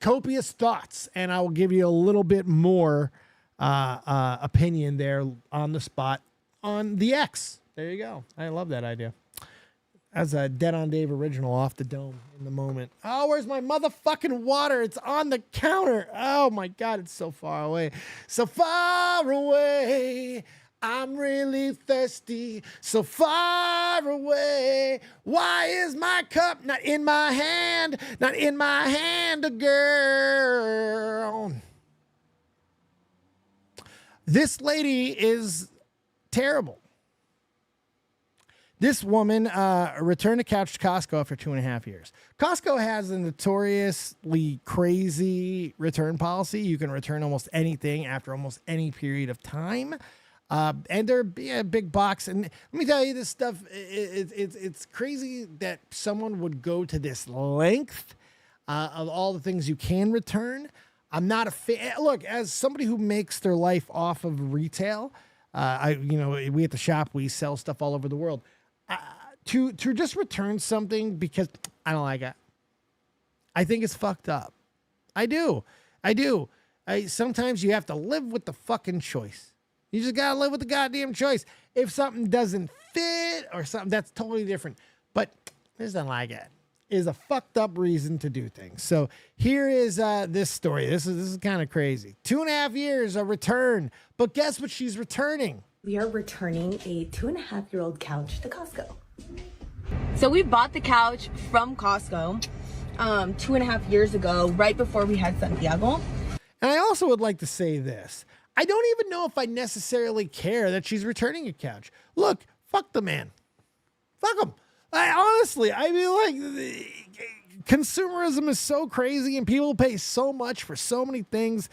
Copious Thoughts, and I will give you a little bit more opinion there on the spot. On the X. There you go. I love that idea. As a DEADONDAVE original off the dome in the moment. Oh, where's my motherfucking water? It's on the counter. Oh my God, it's so far away. So far away. I'm really thirsty. So far away. Why is my cup not in my hand? Not in my hand, girl. This lady is terrible. This woman returned a couch to Costco after 2.5 years. Costco has a notoriously crazy return policy. You can return almost anything after almost any period of time. And they're a big box. And let me tell you this stuff. It's crazy that someone would go to this length of all the things you can return. I'm not a fan. Look, as somebody who makes their life off of retail, we at the shop, we sell stuff all over the world. To just return something because I don't like it, I think it's fucked up. I do. Sometimes you have to live with the fucking choice. You just gotta live with the goddamn choice. If something doesn't fit or something, that's totally different. But I just don't like it. is a fucked up reason to do things. So here is this story. This is kind of crazy. 2.5 years, a return. But guess what she's returning? We are returning a 2.5-year-old couch to Costco. So we bought the couch from Costco 2.5 years ago, right before we had Santiago. And I also would like to say this. I don't even know if I necessarily care that she's returning a couch. Look, fuck the man. Fuck him. Honestly, I mean, like, consumerism is so crazy and people pay so much for so many things.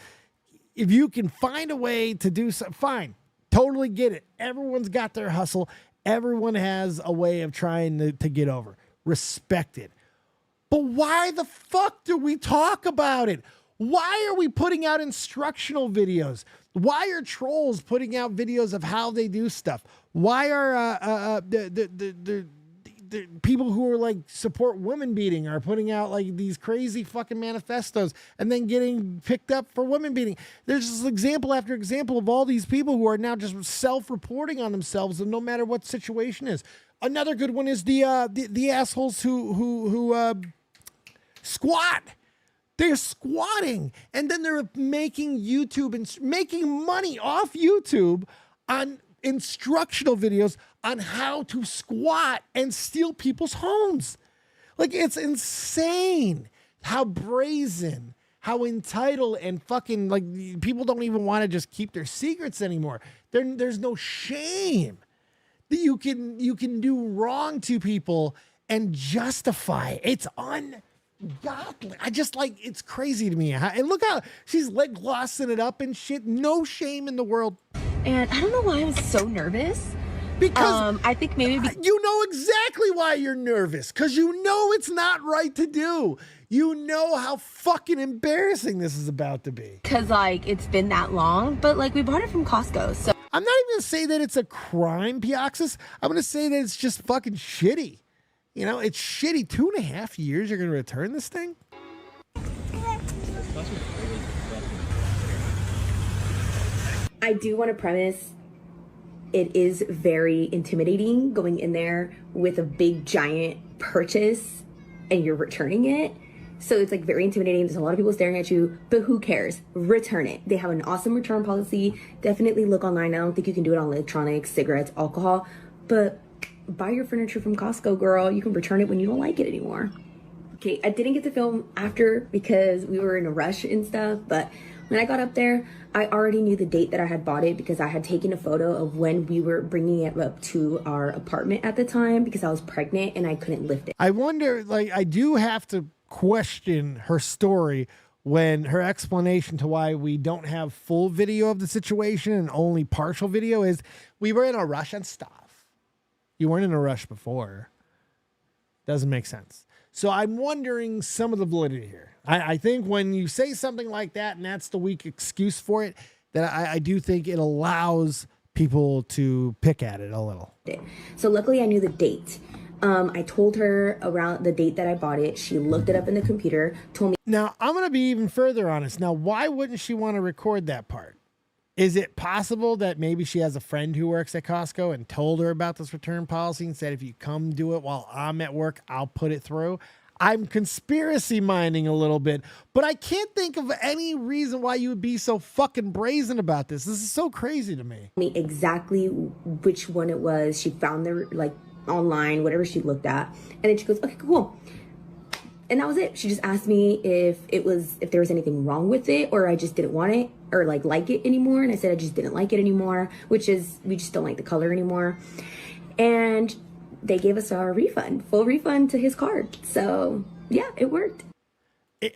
If you can find a way to do so, fine. Totally get it. Everyone's got their hustle. Everyone has a way of trying to get over. Respect it. But why the fuck do we talk about it? Why are we putting out instructional videos? Why are trolls putting out videos of how they do stuff? Why are the people who are like support women beating are putting out like these crazy fucking manifestos and then getting picked up for women beating? There's just example after example of all these people who are now just self-reporting on themselves, and no matter what situation is. Another good one is the assholes who squat. They're squatting, and then they're making YouTube and making money off YouTube on instructional videos on how to squat and steal people's homes. Like, it's insane how brazen, how entitled, and fucking, like, people don't even want to just keep their secrets anymore. There's no shame that you can do wrong to people and justify it. It's ungodly. I just, like, it's crazy to me. And look how she's lip glossing it up and shit. No shame in the world. And I don't know why I'm so nervous. Because I think maybe you know exactly why you're nervous. Because you know it's not right to do. You know how fucking embarrassing this is about to be. Because, like, it's been that long. But, like, we bought it from Costco. So I'm not even going to say that it's a crime, Piaxis. I'm going to say that it's just fucking shitty. You know, it's shitty. 2.5 years you're going to return this thing? I do want to premise, it is very intimidating going in there with a big giant purchase and you're returning it. So it's like very intimidating. There's a lot of people staring at you, but who cares? Return it. They have an awesome return policy. Definitely look online. I don't think you can do it on electronics, cigarettes, alcohol, but buy your furniture from Costco, girl. You can return it when you don't like it anymore. Okay, I didn't get to film after because we were in a rush and stuff, but when I got up there, I already knew the date that I had bought it because I had taken a photo of when we were bringing it up to our apartment at the time because I was pregnant and I couldn't lift it. I wonder, like, I do have to question her story when her explanation to why we don't have full video of the situation and only partial video is we were in a rush and stuff. You weren't in a rush before. Doesn't make sense. So I'm wondering some of the validity here. I think when you say something like that and that's the weak excuse for it, that I do think it allows people to pick at it a little. So luckily I knew the date. I told her around the date that I bought it. She looked it up in the computer, told me. Now, I'm going to be even further honest. Now, why wouldn't she want to record that part? Is it possible that maybe she has a friend who works at Costco and told her about this return policy and said, if you come do it while I'm at work, I'll put it through? I'm conspiracy mining a little bit, but I can't think of any reason why you would be so fucking brazen about this. This is so crazy to me. Exactly which one it was. She found the, like, online, whatever she looked at. And then she goes, okay, cool. And that was it. She just asked me if there was anything wrong with it or I just didn't want it or like it anymore. And I said I just didn't like it anymore, which is we just don't like the color anymore. And they gave us our refund, full refund to his card. So yeah, it worked.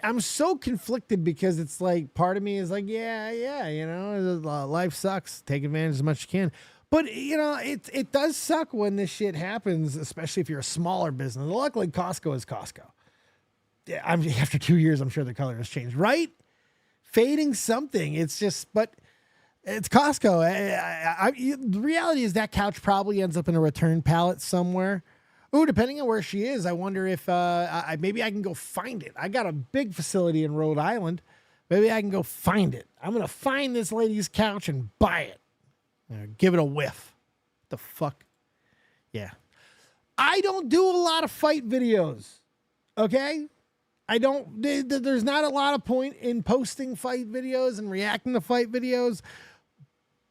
I'm so conflicted because it's like part of me is like, yeah, you know, life sucks. Take advantage as much as you can. But, you know, it does suck when this shit happens, especially if you're a smaller business. Luckily, Costco is Costco. Yeah, after 2 years, I'm sure the color has changed, right? Fading something. It's just, but it's Costco. The reality is that couch probably ends up in a return pallet somewhere. Ooh, depending on where she is, I wonder if maybe I can go find it. I got a big facility in Rhode Island. Maybe I can go find it. I'm going to find this lady's couch and buy it. Give it a whiff. The fuck? Yeah. I don't do a lot of fight videos. Okay? There's not a lot of point in posting fight videos and reacting to fight videos.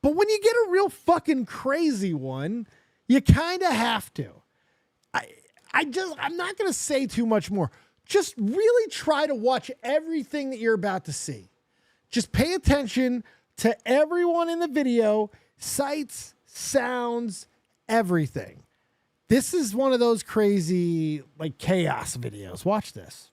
But when you get a real fucking crazy one, you kind of have to. I'm not going to say too much more. Just really try to watch everything that you're about to see. Just pay attention to everyone in the video, sights, sounds, everything. This is one of those crazy, like, chaos videos. Watch this.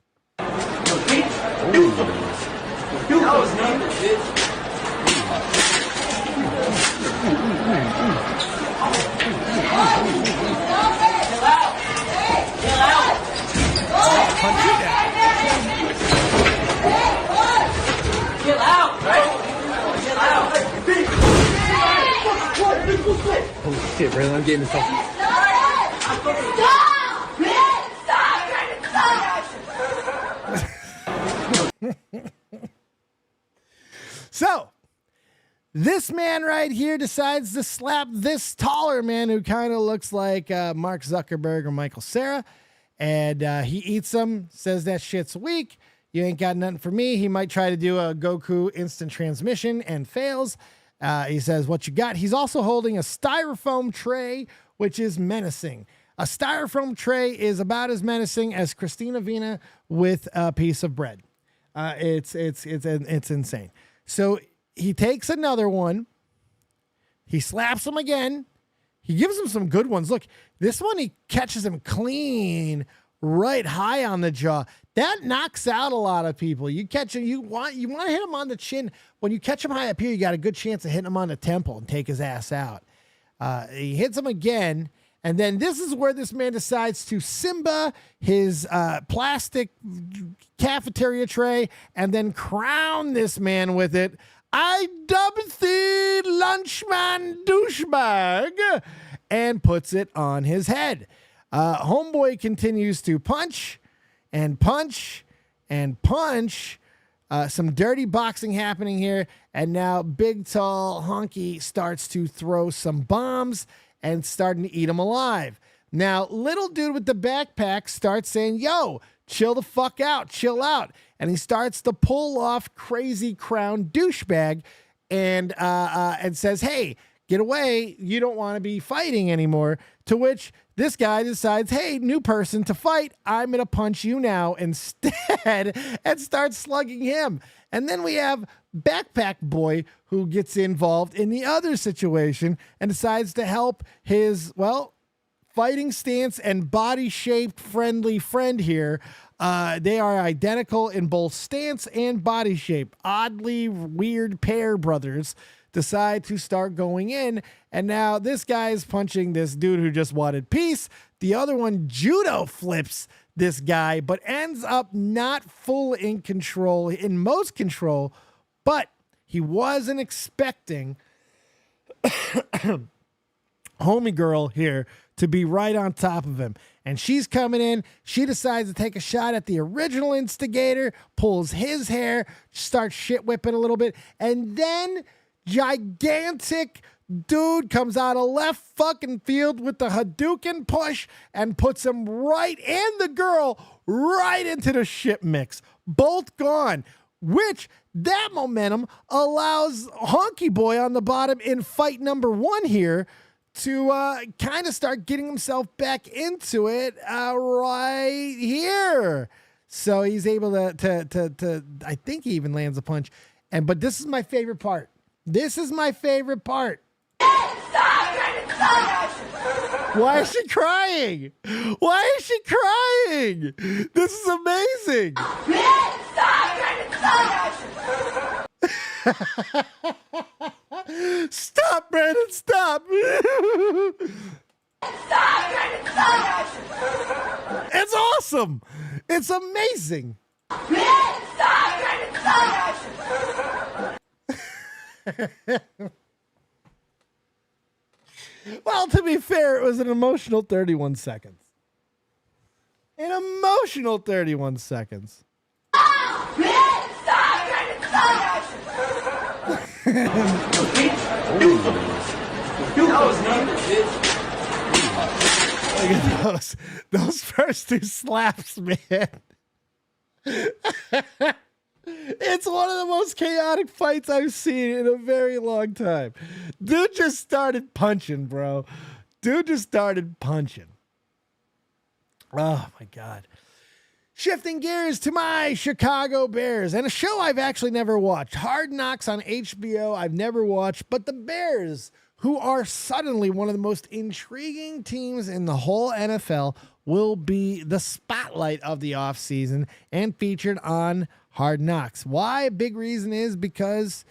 Oh shit, Brandon, I'm getting this off. So, this man right here decides to slap this taller man who kind of looks like Mark Zuckerberg or Michael Cera. And he eats them, says that shit's weak. You ain't got nothing for me. He might try to do a Goku instant transmission and fails. He says, what you got? He's also holding a styrofoam tray, which is menacing. A styrofoam tray is about as menacing as Christina Vina with a piece of bread. It's insane. So he takes another one. He slaps him again. He gives him some good ones. Look, this one, he catches him clean, right high on the jaw. That knocks out a lot of people. You catch him, you want to hit him on the chin. When you catch him high up here, you got a good chance of hitting him on the temple and take his ass out. He hits him again. And then this is where this man decides to Simba his plastic cafeteria tray and then crown this man with it. I dub thee lunchman douchebag, and puts it on his head. Homeboy continues to punch and punch and punch. Some dirty boxing happening here. And now big, tall, honky starts to throw some bombs and starting to eat him alive. Now, little dude with the backpack starts saying, yo, chill the fuck out, chill out. And he starts to pull off crazy crown douchebag and says, hey, get away. You don't want to be fighting anymore. To which this guy decides, hey, new person to fight. I'm going to punch you now instead and starts slugging him. And then we have Backpack Boy who gets involved in the other situation and decides to help his, fighting stance and body-shaped friendly friend here. They are identical in both stance and body shape. Oddly weird pair brothers decide to start going in. And now this guy is punching this dude who just wanted peace. The other one judo flips this guy, but ends up not full in control, in most control, but he wasn't expecting homie girl here to be right on top of him. And she's coming in. She decides to take a shot at the original instigator, pulls his hair, starts shit whipping a little bit, and then gigantic dude comes out of left fucking field with the Hadouken push and puts him right, and the girl right into the shit mix. Both gone, which that momentum allows Honky Boy on the bottom in fight number 1 here to kind of start getting himself back into it right here. So he's able to I think he even lands a punch. But this is my favorite part. This is my favorite part. Why is she crying? Why is she crying? This is amazing. Stop, Brandon, stop. It's awesome. It's amazing. Well, to be fair, it was an emotional 31 seconds. An emotional 31 seconds. Look at those first two slaps, man. It's one of the most chaotic fights I've seen in a very long time. Dude just started punching, bro. Dude just started punching. Oh, my God. Shifting gears to my Chicago Bears and a show I've actually never watched. Hard Knocks on HBO I've never watched, but the Bears, who are suddenly one of the most intriguing teams in the whole NFL, will be the spotlight of the offseason and featured on Hard Knocks. Why? A big reason is because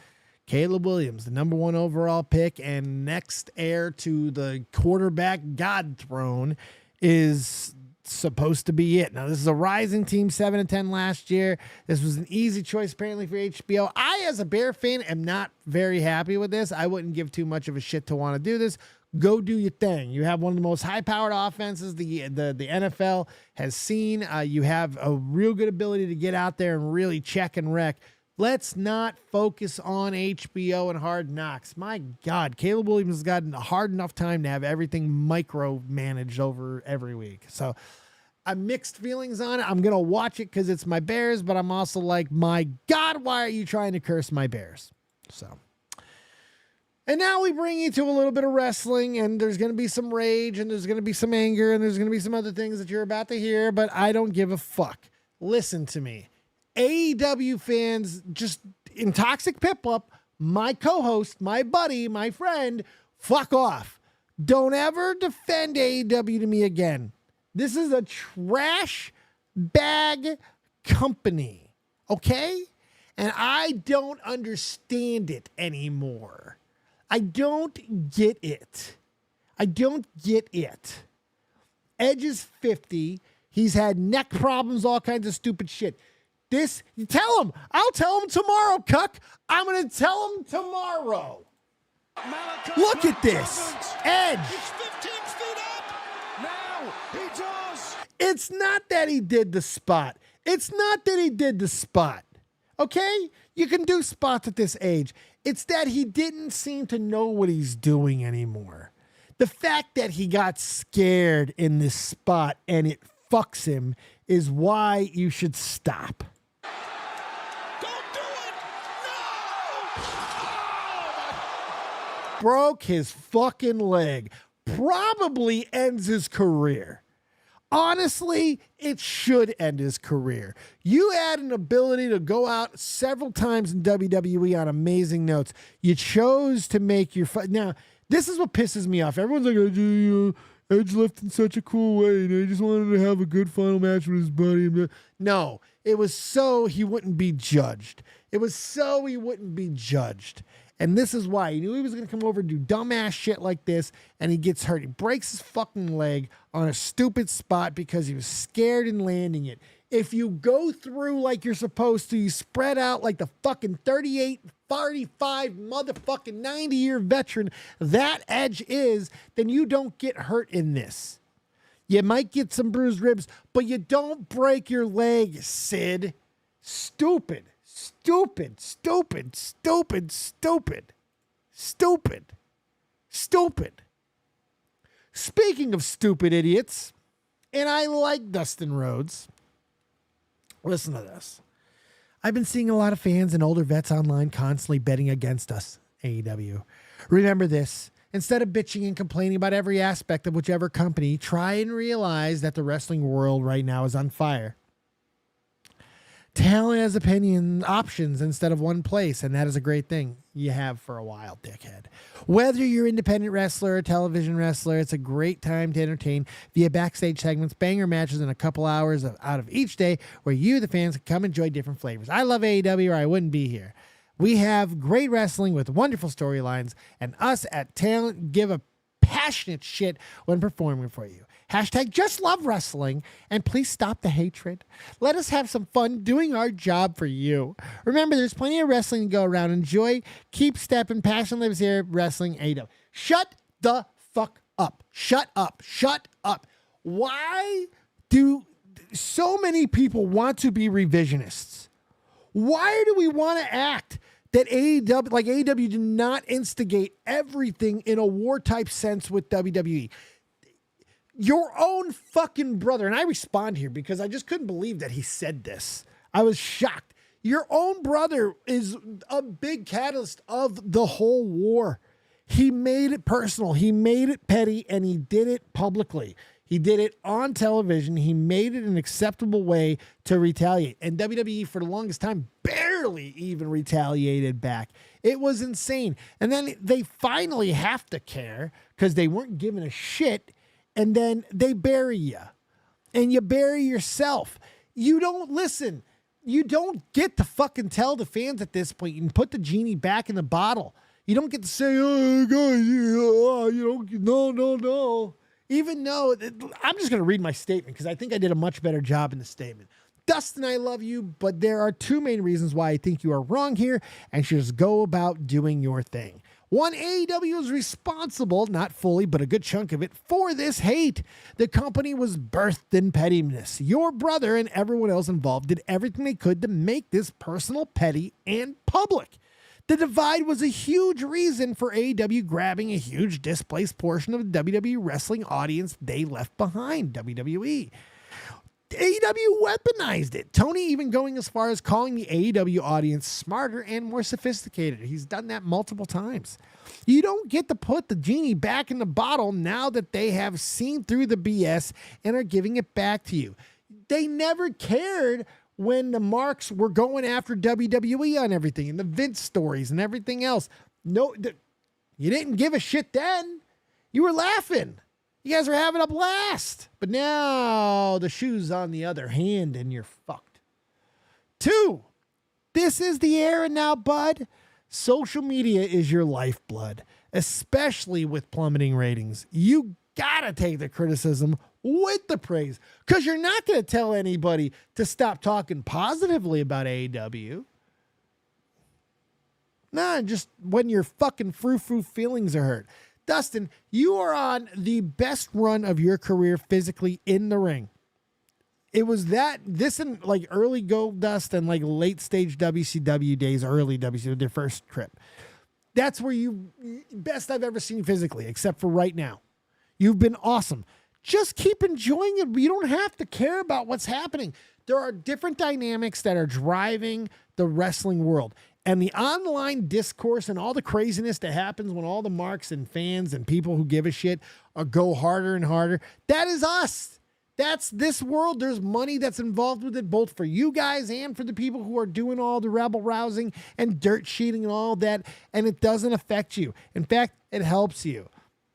Caleb Williams, the number 1 overall pick and next heir to the quarterback god throne, is supposed to be it. Now, this is a rising team, 7-10 last year. This was an easy choice, apparently, for HBO. I, as a Bear fan, am not very happy with this. I wouldn't give too much of a shit to want to do this. Go do your thing. You have one of the most high-powered offenses the NFL has seen. You have a real good ability to get out there and really check and wreck. Let's not focus on HBO and Hard Knocks. My God, Caleb Williams has gotten a hard enough time to have everything micromanaged over every week. So I'm mixed feelings on it. I'm going to watch it because it's my Bears, but I'm also like, my God, why are you trying to curse my Bears? So, and now we bring you to a little bit of wrestling, and there's going to be some rage, and there's going to be some anger, and there's going to be some other things that you're about to hear, but I don't give a fuck. Listen to me. AEW fans, just in Toxic Pip-Up, my co-host, my buddy, my friend, fuck off. Don't ever defend AEW to me again. This is a trash bag company, okay? And I don't understand it anymore. I don't get it. I don't get it. Edge is 50. He's had neck problems, all kinds of stupid shit. This, you tell him. I'll tell him tomorrow, cuck. I'm going to tell him tomorrow. Look at this. Edge. He's 15 feet up. Now he does. It's not that he did the spot. It's not that he did the spot. Okay? You can do spots at this age. It's that he didn't seem to know what he's doing anymore. The fact that he got scared in this spot and it fucks him is why you should stop. Broke his fucking leg. Probably ends his career. Honestly, it should end his career. You had an ability to go out several times in WWE on amazing notes. You chose to make your fight. Now, this is what pisses me off. Everyone's like, Edge left in such a cool way. He just wanted to have a good final match with his buddy. No, it was so he wouldn't be judged. It was so he wouldn't be judged. And this is why. He knew he was going to come over and do dumbass shit like this, and he gets hurt. He breaks his fucking leg on a stupid spot because he was scared in landing it. If you go through like you're supposed to, you spread out like the fucking 38, 45, motherfucking 90-year veteran that Edge is, then you don't get hurt in this. You might get some bruised ribs, but you don't break your leg, Sid. Stupid. Stupid, stupid, stupid, stupid, stupid, stupid. Speaking of stupid idiots, and I like Dustin Rhodes, listen to this. I've been seeing a lot of fans and older vets online constantly betting against us, AEW. Remember this. Instead of bitching and complaining about every aspect of whichever company, try and realize that the wrestling world right now is on fire. Talent has options instead of one place, and that is a great thing you have for a while, dickhead. Whether you're an independent wrestler or television wrestler, it's a great time to entertain via backstage segments, banger matches, and a couple hours out of each day where you, the fans, can come enjoy different flavors. I love AEW or I wouldn't be here. We have great wrestling with wonderful storylines, and us at Talent give a passionate shit when performing for you. Hashtag just love wrestling, and please stop the hatred. Let us have some fun doing our job for you. Remember, there's plenty of wrestling to go around. Enjoy, keep stepping. Passion lives here. Wrestling AEW. Shut the fuck up. Shut up. Shut up. Why do so many people want to be revisionists? Why do we want to act that AEW did not instigate everything in a war type sense with WWE? Your own fucking brother, and I respond here because I just couldn't believe that he said this. I was shocked. Your own brother is a big catalyst of the whole war. He made it personal. He made it petty, and he did it publicly. He did it on television. He made it an acceptable way to retaliate. And WWE, for the longest time, barely even retaliated back. It was insane. And then they finally have to care because they weren't giving a shit. And then they bury you. And you bury yourself. You don't listen. You don't get to fucking tell the fans at this point. You can put the genie back in the bottle. You don't get to say, oh, God, you don't, no. Even though, I'm just going to read my statement because I think I did a much better job in the statement. Dustin, I love you, but there are two main reasons why I think you are wrong here and should just go about doing your thing. One, AEW is responsible, not fully, but a good chunk of it, for this hate. The company was birthed in pettiness. Your brother and everyone else involved did everything they could to make this personal, petty, and public. The divide was a huge reason for AEW grabbing a huge displaced portion of the WWE wrestling audience they left behind, WWE. AEW weaponized it. Tony even going as far as calling the AEW audience smarter and more sophisticated. He's done that multiple times. You don't get to put the genie back in the bottle now that they have seen through the BS and are giving it back to you. They never cared when the marks were going after WWE on everything and the Vince stories and everything else. No, you didn't give a shit then. You were laughing. You guys are having a blast. But now the shoe's on the other hand and you're fucked. 2, this is the era now, bud. Social media is your lifeblood, especially with plummeting ratings. You gotta take the criticism with the praise because you're not going to tell anybody to stop talking positively about AEW. Nah, just when your fucking frou-frou feelings are hurt. Dustin, you are on the best run of your career physically in the ring. It was this and like early Goldust and like late stage WCW days, early WCW, their first trip. That's where best I've ever seen physically, except for right now. You've been awesome. Just keep enjoying it. You don't have to care about what's happening. There are different dynamics that are driving the wrestling world. And the online discourse and all the craziness that happens when all the marks and fans and people who give a shit go harder and harder, that is us. That's this world. There's money that's involved with it, both for you guys and for the people who are doing all the rebel rousing and dirt sheeting and all that. And it doesn't affect you. In fact, it helps you.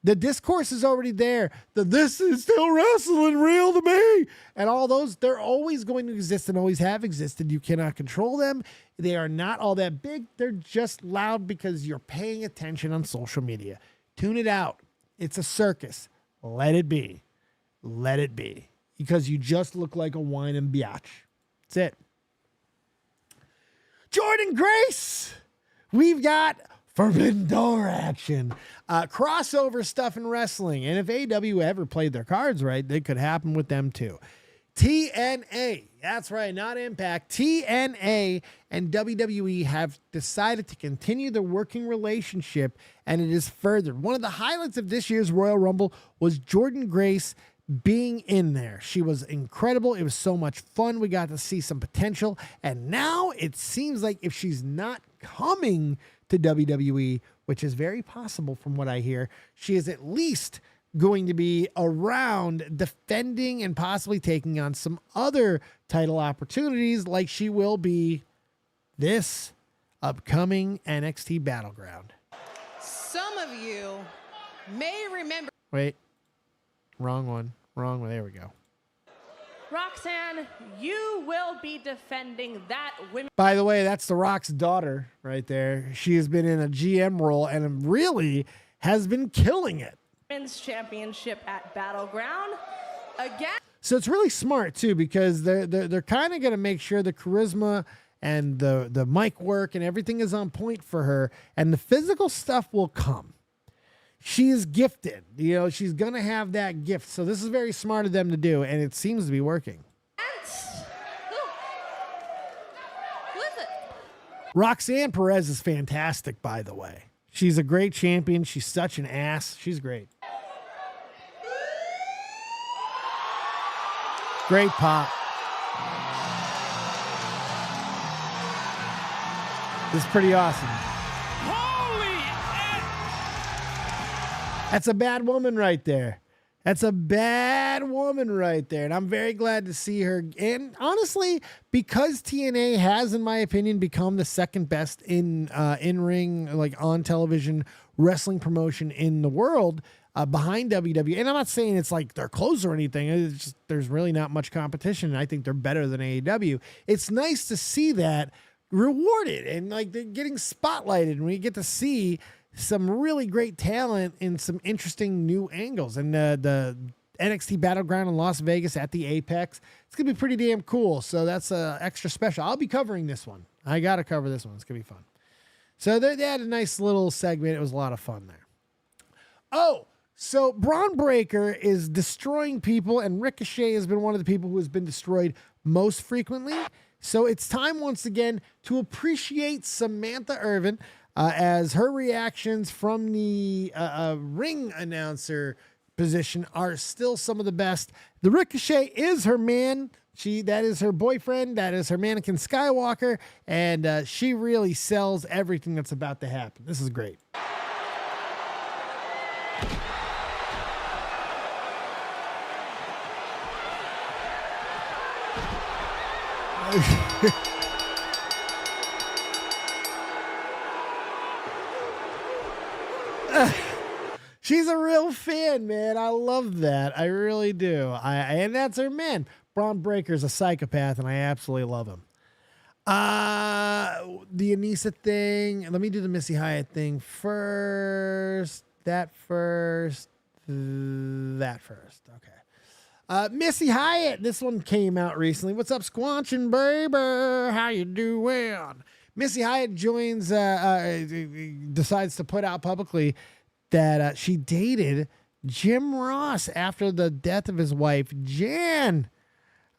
The discourse is already there. This is still wrestling real to me. And all those, they're always going to exist and always have existed. You cannot control them. They are not all that big. They're just loud because you're paying attention on social media. Tune it out. It's a circus. Let it be. Let it be. Because you just look like a whining biatch. That's it. Jordan Grace. We've got Forbidden Door action. Crossover stuff in wrestling. And if AEW ever played their cards right, they could happen with them too. TNA. That's right, not Impact. TNA and WWE have decided to continue their working relationship, and it is furthered. One of the highlights of this year's Royal Rumble was Jordan Grace being in there. She was incredible. It was so much fun. We got to see some potential. And now it seems like if she's not coming to WWE, which is very possible from what I hear, she is at least going to be around defending and possibly taking on some other title opportunities, like she will be this upcoming NXT Battleground. Some of you may remember. Wait, wrong one. There we go. Roxanne, you will be defending that women. By the way, that's The Rock's daughter right there. She has been in a GM role and really has been killing it. Women's Championship at Battleground again. So it's really smart too, because they're kind of going to make sure the charisma and the mic work and everything is on point for her, and the physical stuff will come. She is gifted, she's going to have that gift. So this is very smart of them to do, and it seems to be working. Who is it? Roxanne Perez is fantastic, by the way. She's a great champion. She's such an ass. She's great. Great pop. This is pretty awesome. That's a bad woman right there. That's a bad woman right there. And I'm very glad to see her. And honestly, because TNA has, in my opinion, become the second best in-ring, like on television wrestling promotion in the world, behind WWE. And I'm not saying it's like they're close or anything. It's just, there's really not much competition. And I think they're better than AEW. It's nice to see that rewarded and like they're getting spotlighted, and we get to see some really great talent in some interesting new angles. And the NXT Battleground in Las Vegas at the Apex, it's gonna be pretty damn cool. So that's extra special. I'll be covering this one. I gotta cover this one. It's gonna be fun. So they had a nice little segment. It was a lot of fun there. Oh, so Braun Breaker is destroying people, and Ricochet has been one of the people who has been destroyed most frequently. So it's time once again to appreciate Samantha Irvin, as her reactions from the ring announcer position are still some of the best. The Ricochet is her man. That is her boyfriend. That is her mannequin Skywalker. And she really sells everything that's about to happen. This is great. She's a real fan, man. I love that. I really do. And that's her man. Braun Breaker's a psychopath, and I absolutely love him. The Anissa thing. Let me do the Missy Hyatt thing first. That first. Okay. Missy Hyatt. This one came out recently. What's up, Squanchin' baby? How you doing? Missy Hyatt joins, decides to put out publicly that she dated Jim Ross after the death of his wife, Jan.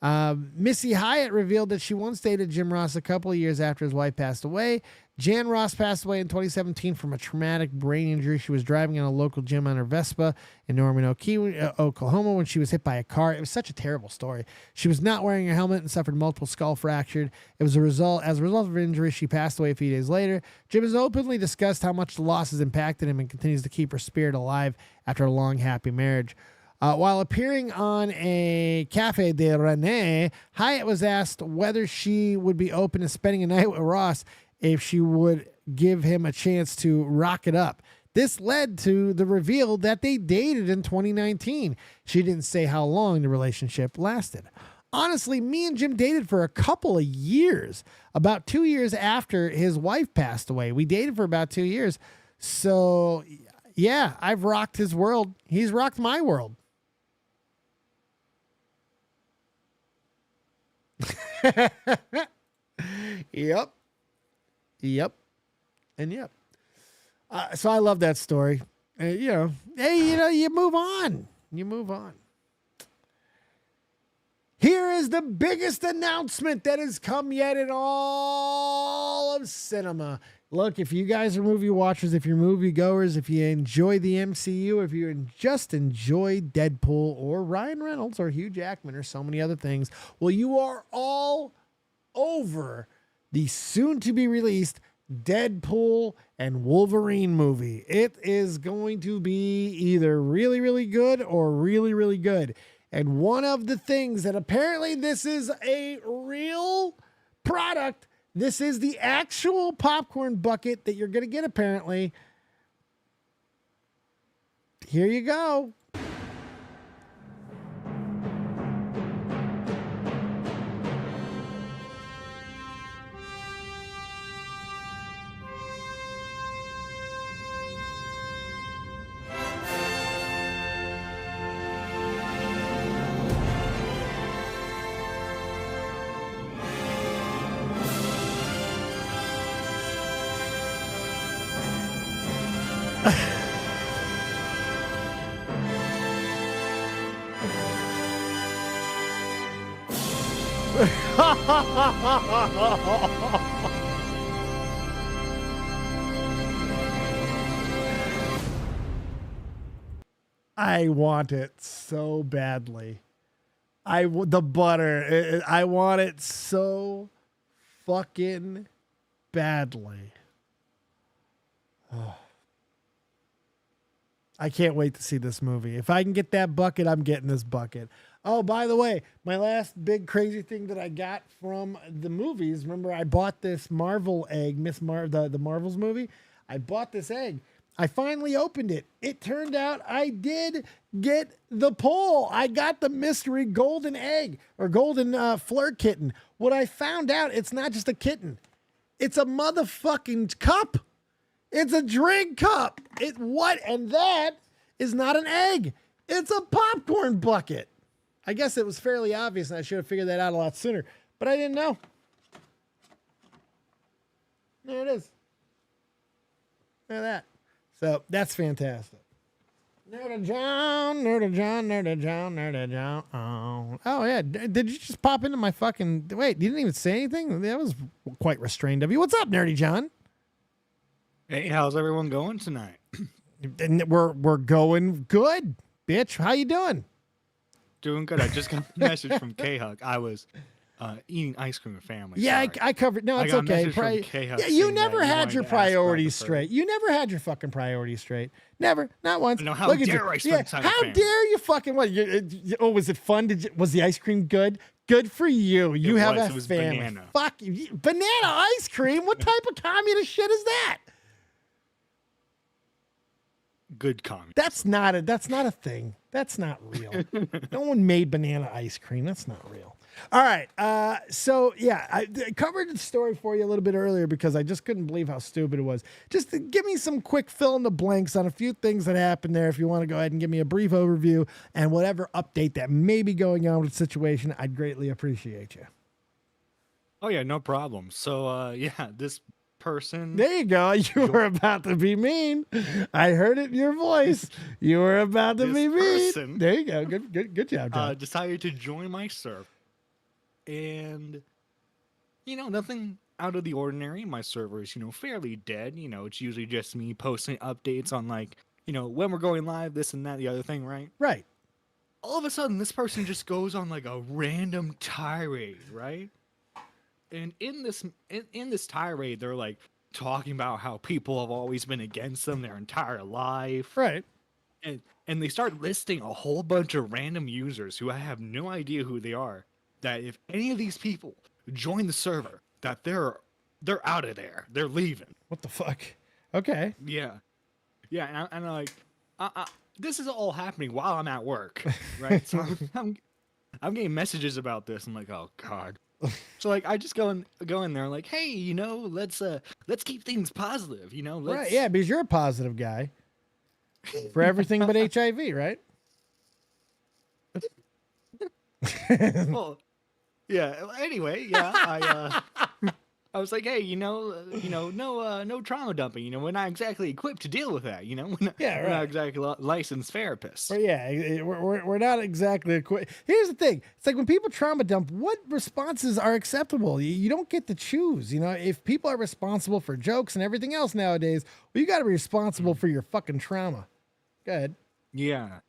Missy Hyatt revealed that she once dated Jim Ross a couple of years after his wife passed away. Jan Ross passed away in 2017 from a traumatic brain injury. She was driving in a local gym on her Vespa in Norman, Oklahoma when she was hit by a car. It was such a terrible story. She was not wearing a helmet and suffered multiple skull fractures. As a result of her injury, she passed away a few days later. Jim has openly discussed how much the loss has impacted him and continues to keep her spirit alive after a long, happy marriage. While appearing on a Cafe de Rene, Hyatt was asked whether she would be open to spending a night with Ross if she would give him a chance to rock it up. This led to the reveal that they dated in 2019. She didn't say how long the relationship lasted. Honestly, me and Jim dated for a couple of years, about 2 years after his wife passed away. We dated for about 2 years. So, yeah, I've rocked his world. He's rocked my world. Yep. And yep. So I love that story. You move on. Here is the biggest announcement that has come yet in all of cinema. Look, if you guys are movie watchers, if you're movie goers, if you enjoy the MCU, if you just enjoy Deadpool or Ryan Reynolds or Hugh Jackman or so many other things, well, you are all over the soon-to-be-released Deadpool and Wolverine movie. It is going to be either really, really good or really, really good. And one of the things that apparently this is a real product. This is the actual popcorn bucket that you're going to get, apparently. Here you go. I want it so badly. The butter. I want it so fucking badly. Oh. I can't wait to see this movie. If I can get that bucket, I'm getting this bucket. Oh, by the way, my last big crazy thing that I got from the movies, remember I bought this Marvel egg, the Marvels movie. I bought this egg. I finally opened it. It turned out I did get the pull. I got the mystery golden egg or golden Flair kitten. What I found out, it's not just a kitten. It's a motherfucking cup. It's a drink cup. And that is not an egg. It's a popcorn bucket. I guess it was fairly obvious and I should have figured that out a lot sooner, but I didn't know. There it is. Look at that. So that's fantastic. Nerda John. Oh yeah. Did you just pop into my fucking, wait, you didn't even say anything? That was quite restrained of you. What's up, Nerdy John? Hey, how's everyone going tonight? We're going good, bitch. How you doing? Doing good. I just got a message from K-Hug. I was eating ice cream with family. Yeah, I covered. No, it's okay. Yeah, you never had your priorities straight. You never had your fucking priorities straight. Never, not once. No, how dare I spend time with family? How dare you fucking what? Oh, was it fun? Was the ice cream good? Good for you. You have a family. Banana. Fuck you. Banana ice cream? What type of communist shit is that? Good comment. That's not a thing. That's not real. No one made banana ice cream. That's not real. All right. So yeah, I covered the story for you a little bit earlier because I just couldn't believe how stupid it was. Just to give me some quick fill in the blanks on a few things that happened there. If you want to go ahead and give me a brief overview and whatever update that may be going on with the situation, I'd greatly appreciate you. Oh yeah, no problem. So this person. There you go. You were about to be mean. I heard it in your voice. You were about to be mean. There you go. Good job, John. Decided to join my server. And, nothing out of the ordinary. My server is, fairly dead. It's usually just me posting updates on, when we're going live, this and that, the other thing, right? Right. All of a sudden, this person just goes on, a random tirade, right? And in this tirade, they're, talking about how people have always been against them their entire life. Right. And they start listing a whole bunch of random users who I have no idea who they are. That if any of these people join the server, that they're out of there. They're leaving. What the fuck? Okay. Yeah. Yeah, and I'm like, this is all happening while I'm at work, right? So I'm getting messages about this. I'm like, oh god. So I just go in there like, hey, let's keep things positive, Right, yeah, because you're a positive guy for everything but HIV, right? Well, yeah. Anyway, yeah, I was like, hey, no trauma dumping. We're not exactly equipped to deal with that. We're not exactly licensed therapists. Well, yeah, we're not exactly equipped. Here's the thing: it's like when people trauma dump, what responses are acceptable? You don't get to choose. If people are responsible for jokes and everything else nowadays, well, you got to be responsible for your fucking trauma. Go ahead. Yeah.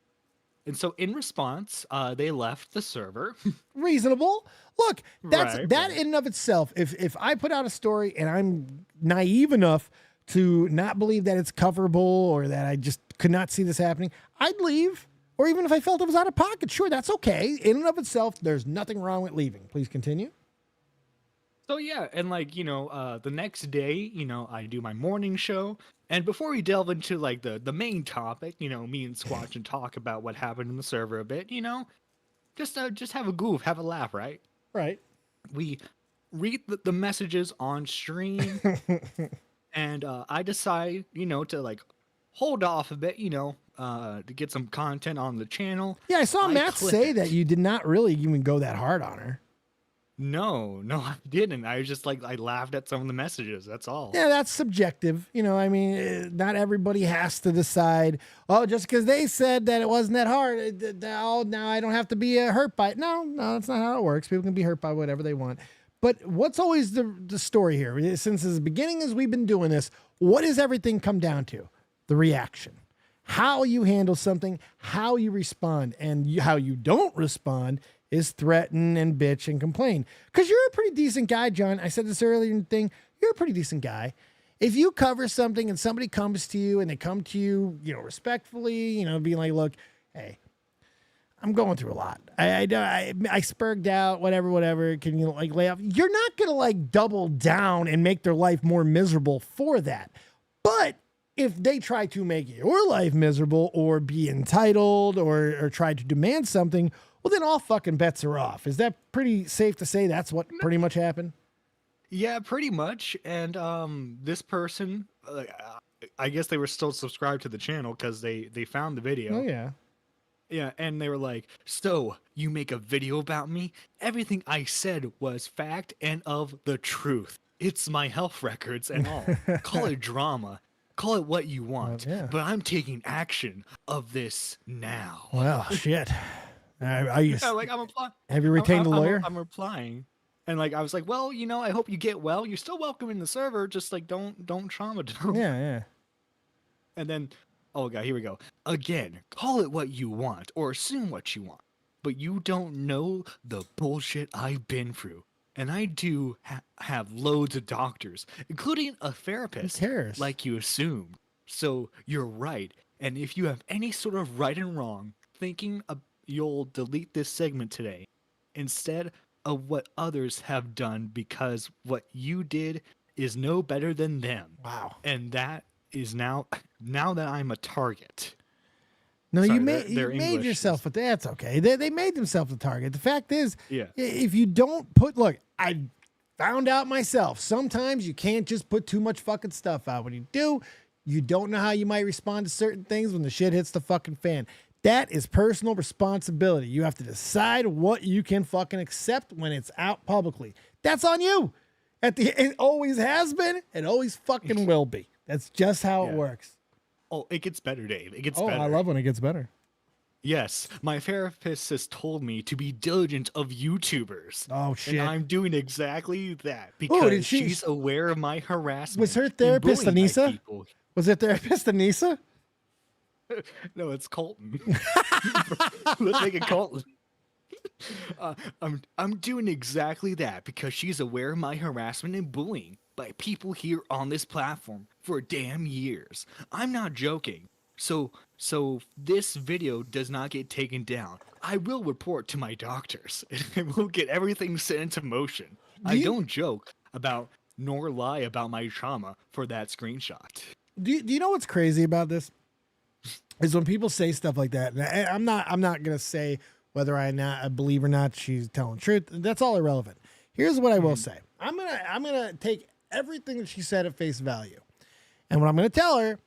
And so in response, they left the server. Reasonable. Look, that in and of itself, if I put out a story and I'm naive enough to not believe that it's coverable or that I just could not see this happening, I'd leave. Or even if I felt it was out of pocket, sure, that's okay. In and of itself, there's nothing wrong with leaving. Please continue. So yeah, and the next day, I do my morning show. And before we delve into the main topic, me and Squatch and talk about what happened in the server a bit, just have a goof, have a laugh, right? Right. We read the messages on stream, and I decide, to hold off a bit, to get some content on the channel. Yeah, I saw Matt say that you did not really even go that hard on her. No, I didn't. I was just I laughed at some of the messages. That's all. Yeah, that's subjective. Not everybody has to decide, just because they said that it wasn't that hard, now I don't have to be hurt by it. No, that's not how it works. People can be hurt by whatever they want. But what's always the story here? Since the beginning as we've been doing this, what does everything come down to? The reaction. how you handle something, how you respond, and how you don't respond is threaten and bitch and complain. Because you're a pretty decent guy, John. I said this earlier in the thing. You're a pretty decent guy. If you cover something and somebody comes to you and they come to you, respectfully, being like, look, hey, I'm going through a lot. I spurged out, whatever. Can you lay off? You're not going to double down and make their life more miserable for that. But if they try to make your life miserable or be entitled or try to demand something, well, then all fucking bets are off. Is that pretty safe to say that's what pretty much happened? Yeah, pretty much. And this person, I guess they were still subscribed to the channel because they found the video. Oh, yeah. Yeah, and they were like, so you make a video about me? Everything I said was fact and of the truth. It's my health records and all. Call it drama. Call it what you want. But I'm taking action of this now. Well, shit. Are you, I'm applying. Have you retained a lawyer? I'm replying. And I was like, well, I hope you get well. You're still welcome in the server. Just don't trauma dump. Yeah. And then, oh god, here we go. Again, call it what you want or assume what you want. But you don't know the bullshit I've been through. And I do have loads of doctors, including a therapist. Who cares? Like you assumed. So you're right. And if you have any sort of right and wrong, thinking you'll delete this segment today instead of what others have done, because what you did is no better than them. Wow. And that is now that I'm a target. No, Sorry, you made yourself, but that's okay. They made themselves a target. The fact is, if you don't look, I found out myself, sometimes you can't just put too much fucking stuff out. When you do, you don't know how you might respond to certain things when the shit hits the fucking fan. That is personal responsibility. You have to decide what you can fucking accept when it's out publicly. That's on you. It always has been. It always fucking will be. That's just how it works. Oh, it gets better, Dave. It gets better. I love when it gets better. Yes, my therapist has told me to be diligent of YouTubers. Oh, shit. And I'm doing exactly that because she's aware of my harassment. Was her therapist Anissa? Was it therapist Anissa? No, it's Colton. Let's make it Colton. I'm doing exactly that because she's aware of my harassment and bullying by people here on this platform for damn years. I'm not joking. So this video does not get taken down. I will report to my doctors and we'll get everything set into motion. I don't joke about nor lie about my trauma for that screenshot. Do you know what's crazy about this? Is when people say stuff like that, and I'm not gonna say whether I believe or not she's telling the truth. That's all irrelevant. Here's what I will say. I'm gonna take everything that she said at face value, and what I'm gonna tell her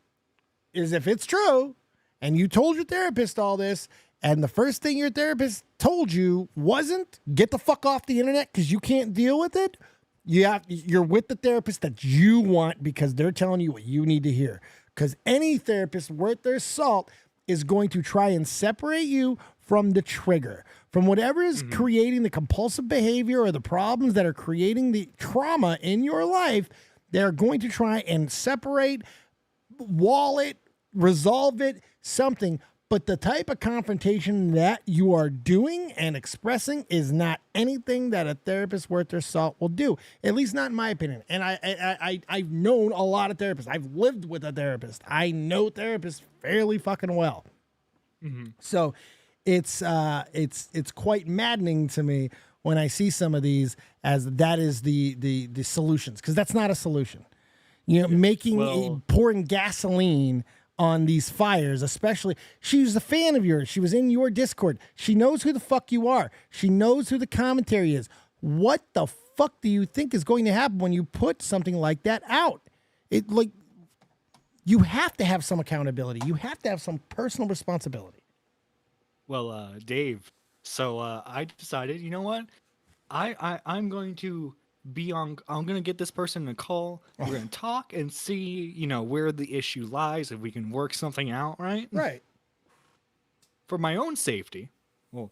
is if it's true, and you told your therapist all this, and the first thing your therapist told you wasn't get the fuck off the internet because you can't deal with it. You're with the therapist that you want because they're telling you what you need to hear. Because any therapist worth their salt is going to try and separate you from the trigger, from whatever is creating the compulsive behavior or the problems that are creating the trauma in your life. They're going to try and separate, wall it, resolve it, something. But the type of confrontation that you are doing and expressing is not anything that a therapist worth their salt will do. At least not in my opinion. And I've known a lot of therapists. I've lived with a therapist. I know therapists fairly fucking well. So it's quite maddening to me when I see some of these as that is the solutions, because that's not a solution. Pouring gasoline on these fires, especially. She was a fan of yours. She was in your Discord. She knows who the fuck you are. She knows who the commentary is. What the fuck do you think is going to happen when you put something like that out? You have to have some accountability. You have to have some personal responsibility. Well, Dave, so I decided, you know what? I'm going to I'm going to get this person a call. We're going to talk and see, where the issue lies, if we can work something out, right? Right. For my own safety, well,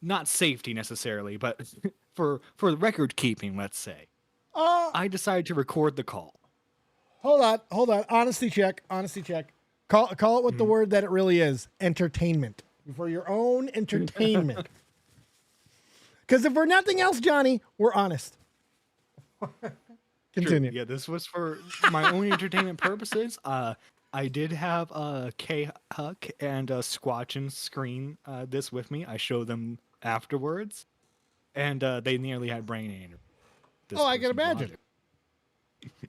not safety necessarily, but for record keeping, let's say, I decided to record the call. Hold on. Honesty check. Call it what the word that it really is: entertainment. For your own entertainment. Because if we're nothing else, Johnny, we're honest. Continue. True. Yeah, this was for my own entertainment purposes. I did have K-Huck and Squatchin screen this with me. I showed them afterwards, and they nearly had brain aneurysm. I can imagine.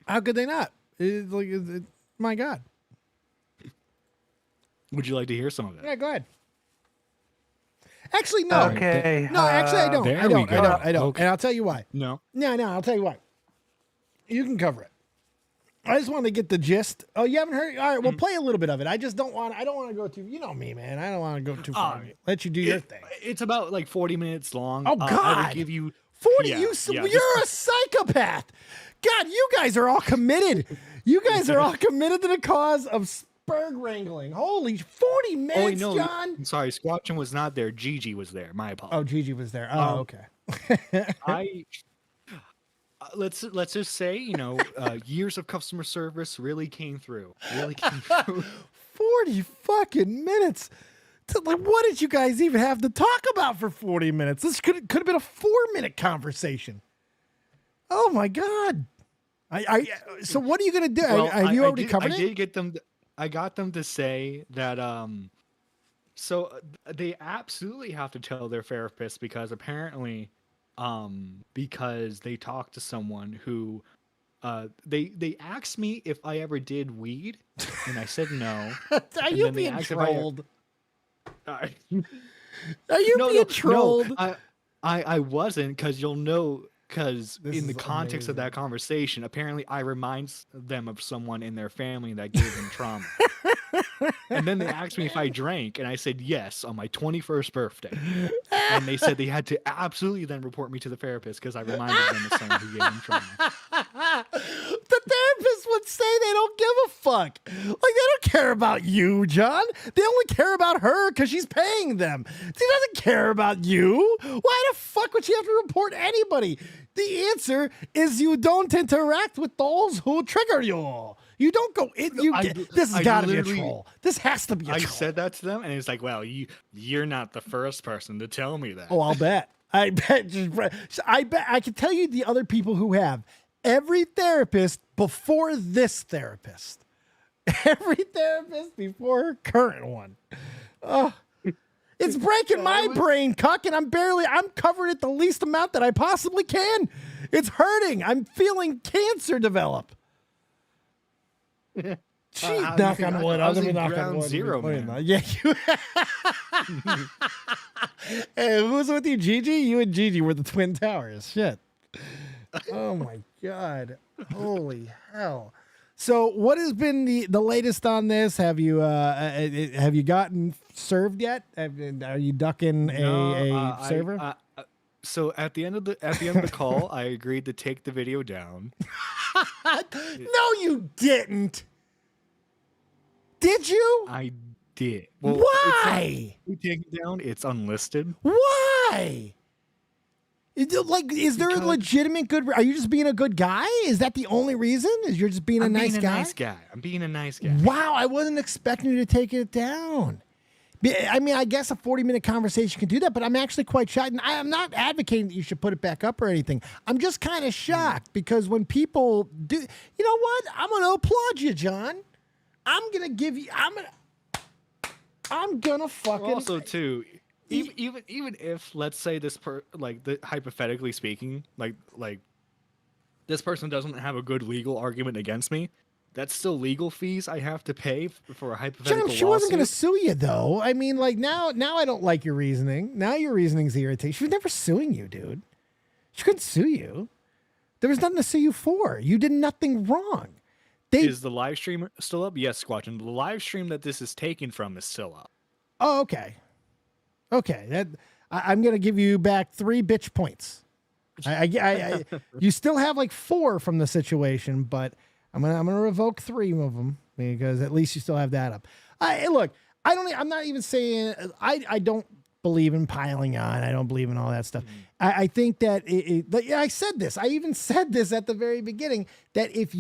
How could they not? My God. Would you like to hear some of it? Yeah, go ahead. Actually, no. Okay. No, actually, I don't. I don't. Okay. And I'll tell you why. No. No, I'll tell you why. You can cover it. I just want to get the gist. Oh, you haven't heard? All right, well, play a little bit of it. I don't want to go too, you know me, man. I don't want to go too far. Let you do your thing. It's about like 40 minutes long. Oh, God. I will give you 40? You're a psychopath. God, you guys are all committed. You guys are all committed to the cause of Spurg wrangling. Holy 40 minutes, no, John. I'm sorry, Squatchin was not there. Gigi was there. My apologies. Oh, Gigi was there. Oh, okay. Let's just say, years of customer service really came through. 40 fucking minutes. What did you guys even have to talk about for 40 minutes? This could have been a 4-minute conversation. Oh my God. So what are you going to do? Well, have you already covered it? I did get them. I got them to say that. So they absolutely have to tell their therapist because apparently, because they talked to someone who, they asked me if I ever did weed, and I said no. Are you being trolled? Are you being trolled? No, I wasn't, because you'll know. Because in the context of that conversation, apparently I remind them of someone in their family that gave them trauma. And then they asked me if I drank, and I said yes on my 21st birthday. And they said they had to absolutely then report me to the therapist because I reminded them of someone who gave them trauma. The therapist would say they don't give a fuck. Like, they don't care about you, John. They only care about her because she's paying them. She doesn't care about you. Why the fuck would she have to report anybody? The answer is you don't interact with those who trigger you. You don't go in. This has got to be a troll. This has to be a troll. I said that to them, and it's like, well, you're not the first person to tell me that. Oh, I'll bet. I bet I can tell you the other people who have. Every therapist before this therapist. Every therapist before her current one. Oh, it's breaking my brain, Cuck, and I'm covering it the least amount that I possibly can. It's hurting. I'm feeling cancer develop. Jeez, knock on wood. I'll be knocking on wood. Zero, man. Yeah, you. Hey, who was with you, Gigi? You and Gigi were the Twin Towers. Shit. Oh my God. Holy hell. So what has been the latest on this? Have you gotten served yet? Are you ducking a server? So at the end of the call, I agreed to take the video down. No, you didn't. Did you? I did. Well, why? We take it down. It's unlisted. Why? Is there a legitimate good? Are you just being a good guy? Is that the only reason? Is you're just being a nice guy? I'm being a nice guy. Wow, I wasn't expecting you to take it down. I mean, I guess a 40-minute conversation can do that, but I'm actually quite shocked. And I'm not advocating that you should put it back up or anything. I'm just kind of shocked because when people do, you know what? I'm going to applaud you, John. I'm going to give you. I'm going to fucking. Also, too. Even if, let's say hypothetically speaking, like this person doesn't have a good legal argument against me, that's still legal fees I have to pay for a hypothetical John, she wasn't going to sue you, though. I mean, like, now I don't like your reasoning. Now your reasoning's irritating. She was never suing you, dude. She couldn't sue you. There was nothing to sue you for. You did nothing wrong. Is the live stream still up? Yes, Squatchin. The live stream that this is taken from is still up. Oh, okay. Okay, I'm going to give you back 3 bitch points. You still have like 4 from the situation, but I'm gonna revoke 3 of them because at least you still have that up. Look, I'm not even saying I don't believe in piling on. I don't believe in all that stuff. I think that I said this. I even said this at the very beginning, that if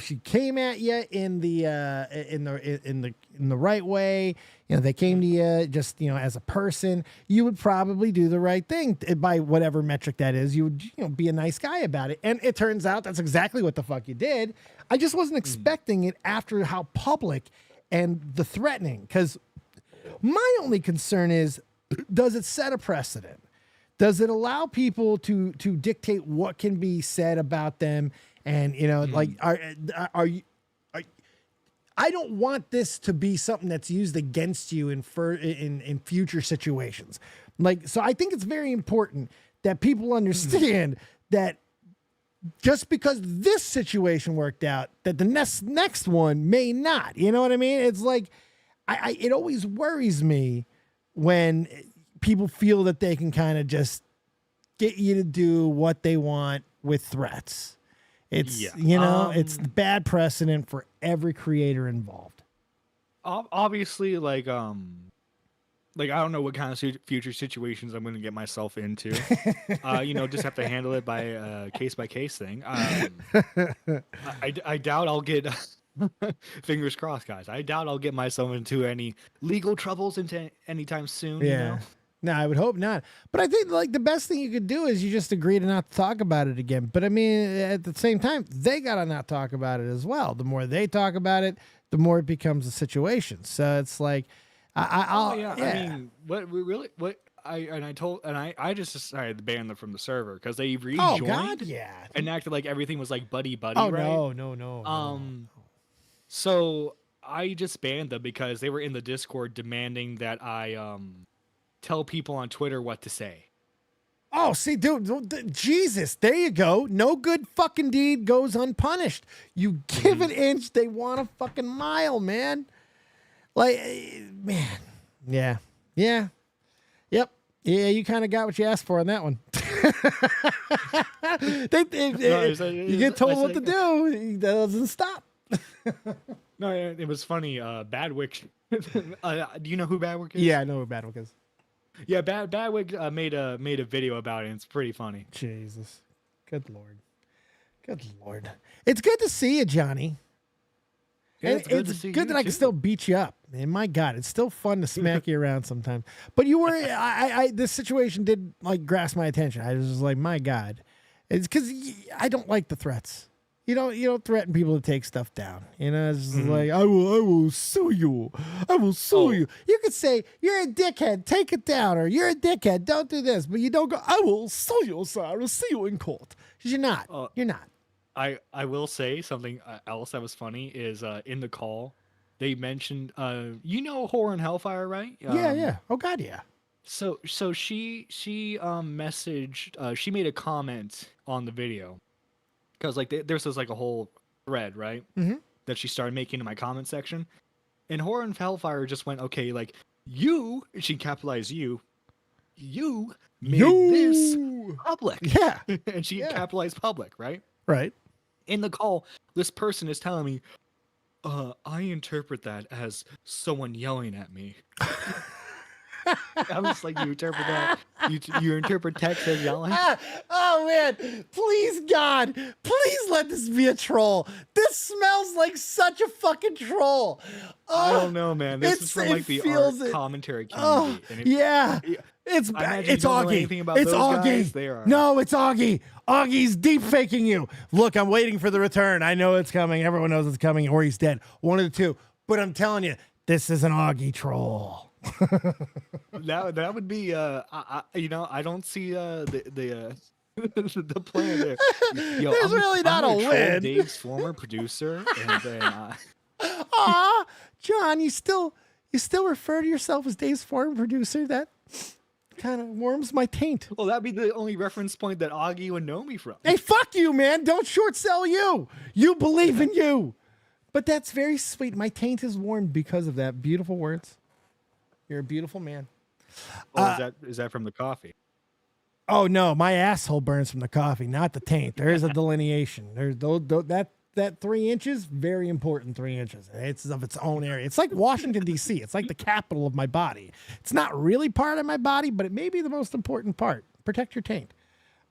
she came at you in the right way, they came to you just as a person, you would probably do the right thing by whatever metric that is. You would be a nice guy about it, and it turns out that's exactly what the fuck you did. I just wasn't expecting it after how public and the threatening. Because my only concern is, does it set a precedent? Does it allow people to dictate what can be said about them? And are you? I don't want this to be something that's used against you in future situations. So I think it's very important that people understand that just because this situation worked out, that the next one may not. You know what I mean? It's like it always worries me when people feel that they can kind of just get you to do what they want with threats. It's, it's the bad precedent for every creator involved. Obviously, I don't know what kind of future situations I'm going to get myself into. Just have to handle it by a case-by-case thing. I doubt I'll get... Fingers crossed, guys. I doubt I'll get myself into any legal troubles anytime soon. Yeah. No, I would hope not. But I think the best thing you could do is you just agree to not talk about it again. But I mean, at the same time, they got to not talk about it as well. The more they talk about it, the more it becomes a situation. So it's like, I mean, I just decided to ban them from the server because they rejoined. Oh God, yeah. And acted like everything was like buddy. Oh right? No. So I just banned them because they were in the Discord demanding that I tell people on Twitter what to say. Oh, see, dude, Jesus, there you go. No good fucking deed goes unpunished. You give an inch, they want a fucking mile, man. Man. Yeah. Yep. Yeah, you kind of got what you asked for on that one. You get told what to do, that doesn't stop. No, it was funny. Badwick. Do you know who Badwick is? Yeah, I know who Badwick is. Yeah, Badwick made a video about it. And it's pretty funny. Jesus, good lord. It's good to see you, Johnny. Yeah, it's good that I can still beat you up, man. My God, it's still fun to smack you around sometimes. But you were, this situation did grasp my attention. I was just like, my God, it's because I don't like the threats. You don't threaten people to take stuff down. It's just like, I will sue you. I will sue you. You could say, you're a dickhead, take it down, or you're a dickhead, don't do this. But you don't go, I will sue you, sir. I will see you in court. Because you're not. You're not. I will say something else that was funny is in the call, they mentioned, Horror and Hellfire, right? Yeah. Oh, God, yeah. So she messaged, she made a comment on the video. Because there's this a whole thread, right? Mm-hmm. That she started making in my comment section. And Horror and Hellfire just went, okay, you, she capitalized you made this public. Yeah. And she capitalized public, right? Right. In the call, this person is telling me, I interpret that as someone yelling at me. I was like, you interpret that? You interpret text as yelling? Oh, man. Please, God. Please let this be a troll. This smells like such a fucking troll. I don't know, man. This is from the art commentary community. Yeah. It's Augie. It's Augie. No, it's Augie. Augie's deep faking you. Look, I'm waiting for the return. I know it's coming. Everyone knows it's coming, or he's dead. One of the two. But I'm telling you, this is an Augie troll. that would be I don't see the plan there. There's really not a win. Dave's former producer, and then John, you still refer to yourself as Dave's former producer? That kind of warms my taint. Well, that'd be the only reference point that Augie would know me from. Hey, fuck you, man. Don't short sell you. You believe in you. But that's very sweet. My taint is warmed because of that. Beautiful words. You're a beautiful man. Is that from the coffee? Oh no, my asshole burns from the coffee, not the taint. There is a delineation. There's that that 3 inches, very important 3 inches. It's of its own area. It's like Washington, D.C. It's like the capital of my body. It's not really part of my body, but it may be the most important part. Protect your taint.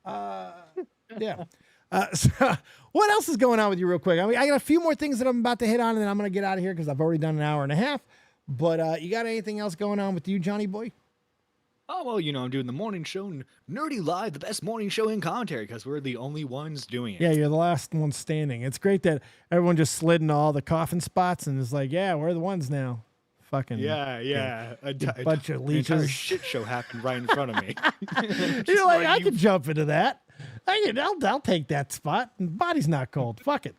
Yeah. So what else is going on with you real quick? I mean, I got a few more things that I'm about to hit on, and then I'm going to get out of here because I've already done an hour and a half. But you got anything else going on with you, Johnny boy? Oh, well, I'm doing the morning show, Nerdy Live, the best morning show in commentary, because we're the only ones doing it. Yeah, you're the last one standing. It's great that everyone just slid into all the coffin spots and is like, yeah, we're the ones now. Fucking yeah. A bunch of leeches. An entire shit show happened right in front of me. You're like, I could jump into that. I'll take that spot. The body's not cold. Fuck it.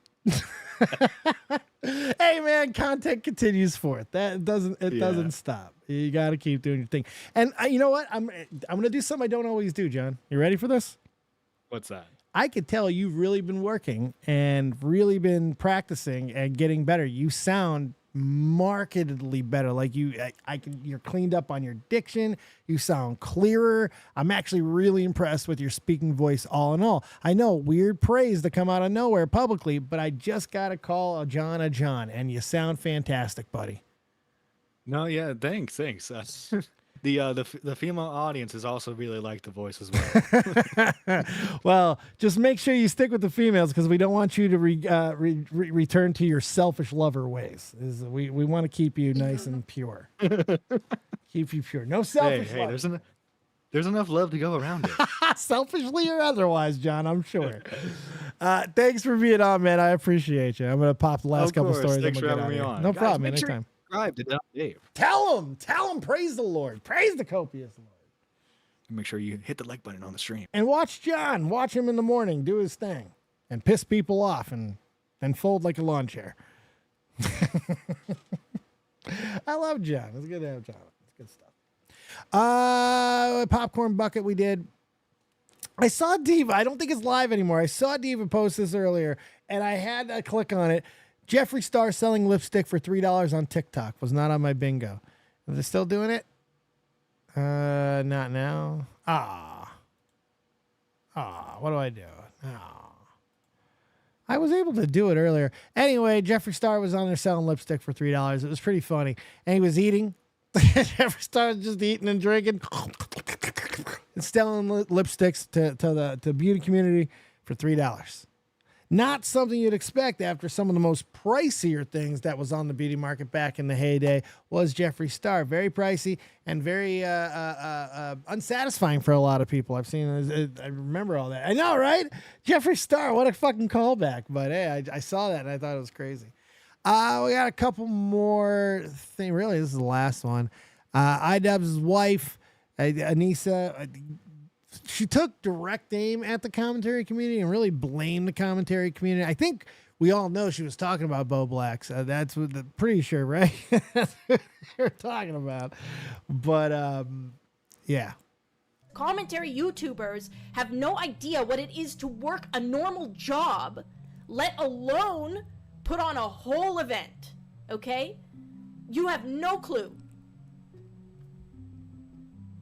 Hey man, content continues forth. That doesn't stop. You got to keep doing your thing. And you know what? I'm gonna do something I don't always do, John. You ready for this? What's that? I could tell you've really been working and really been practicing and getting better. You sound markedly better. Like you're cleaned up on your diction. You sound clearer. I'm actually really impressed with your speaking voice all in all. I know, weird praise to come out of nowhere publicly, but I just got to call a John, and you sound fantastic, buddy. No, yeah, thanks. The female audience has also really liked the voice as well. Well, just make sure you stick with the females because we don't want you to return to your selfish lover ways. We want to keep you nice and pure. Keep you pure. No selfish. Hey, there's enough love to go around it. Selfishly or otherwise, John, I'm sure. Thanks for being on, man. I appreciate you. I'm gonna pop the last couple stories. Thanks for having me on. No Guys, problem. make sure Anytime. Subscribe to DEADONDAVE. Tell him, praise the Lord, praise the copious Lord. Make sure you hit the like button on the stream. And watch John, watch him in the morning, do his thing, and piss people off, and then fold like a lawn chair. I love John. It's good to have John. It's good stuff. Popcorn bucket we did. I saw Diva. I don't think it's live anymore. I saw Diva post this earlier, and I had to click on it. Jeffree Star selling lipstick for $3 on TikTok. Was not on my bingo. Are they still doing it? Not now. What do I do? I was able to do it earlier. Anyway, Jeffree Star was on there selling lipstick for $3. It was pretty funny. And he was eating. Jeffree Star was just eating and drinking and selling lipsticks to the beauty community for $3. Not something you'd expect after some of the most pricier things that was on the beauty market back in the heyday was Jeffree Star. Very pricey and very unsatisfying for a lot of people. I've seen, I remember all that. I know, right? Jeffree Star, what a fucking callback. But hey, I saw that and I thought it was crazy. We got a couple more things. Really, this is the last one. iDubbbz's wife, Anissa, she took direct aim at the commentary community and really blamed the commentary community. I think we all know she was talking about Bo Blacks. That's what pretty sure, right? That's what you're talking about. But yeah. Commentary YouTubers have no idea what it is to work a normal job, let alone put on a whole event. Okay? You have no clue.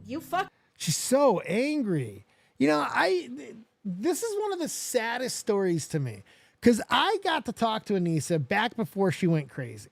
You fuck. She's so angry. You know, this is one of the saddest stories to me because I got to talk to Anissa back before she went crazy.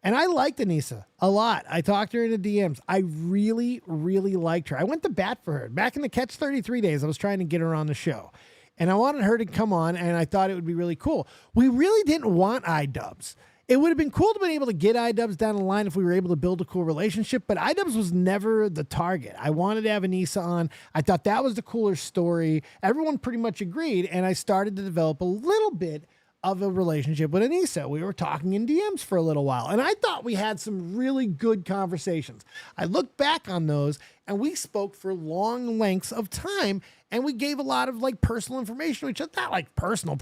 And I liked Anissa a lot. I talked to her in the DMs. I really, really liked her. I went to bat for her. Back in the Catch 33 days, I was trying to get her on the show. And I wanted her to come on, and I thought it would be really cool. We really didn't want iDubbbz. It would have been cool to be able to get iDubbbz down the line if we were able to build a cool relationship, but iDubbbz was never the target. I wanted to have Anissa on. I thought that was the cooler story. Everyone pretty much agreed, and I started to develop a little bit of a relationship with Anissa. We were talking in DMs for a little while, and I thought we had some really good conversations. I look back on those, and we spoke for long lengths of time, and we gave a lot of like personal information, which is not like personal,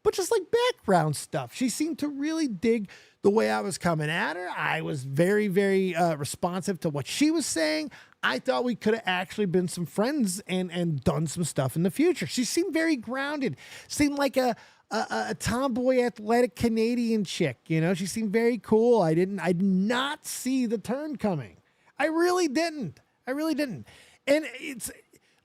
but just like background stuff. She seemed to really dig the way I was coming at her. I was very, very responsive to what she was saying. I thought we could have actually been some friends and done some stuff in the future. She seemed very grounded, seemed like a tomboy athletic Canadian chick. You know, she seemed very cool. I did not see the turn coming. I really didn't. And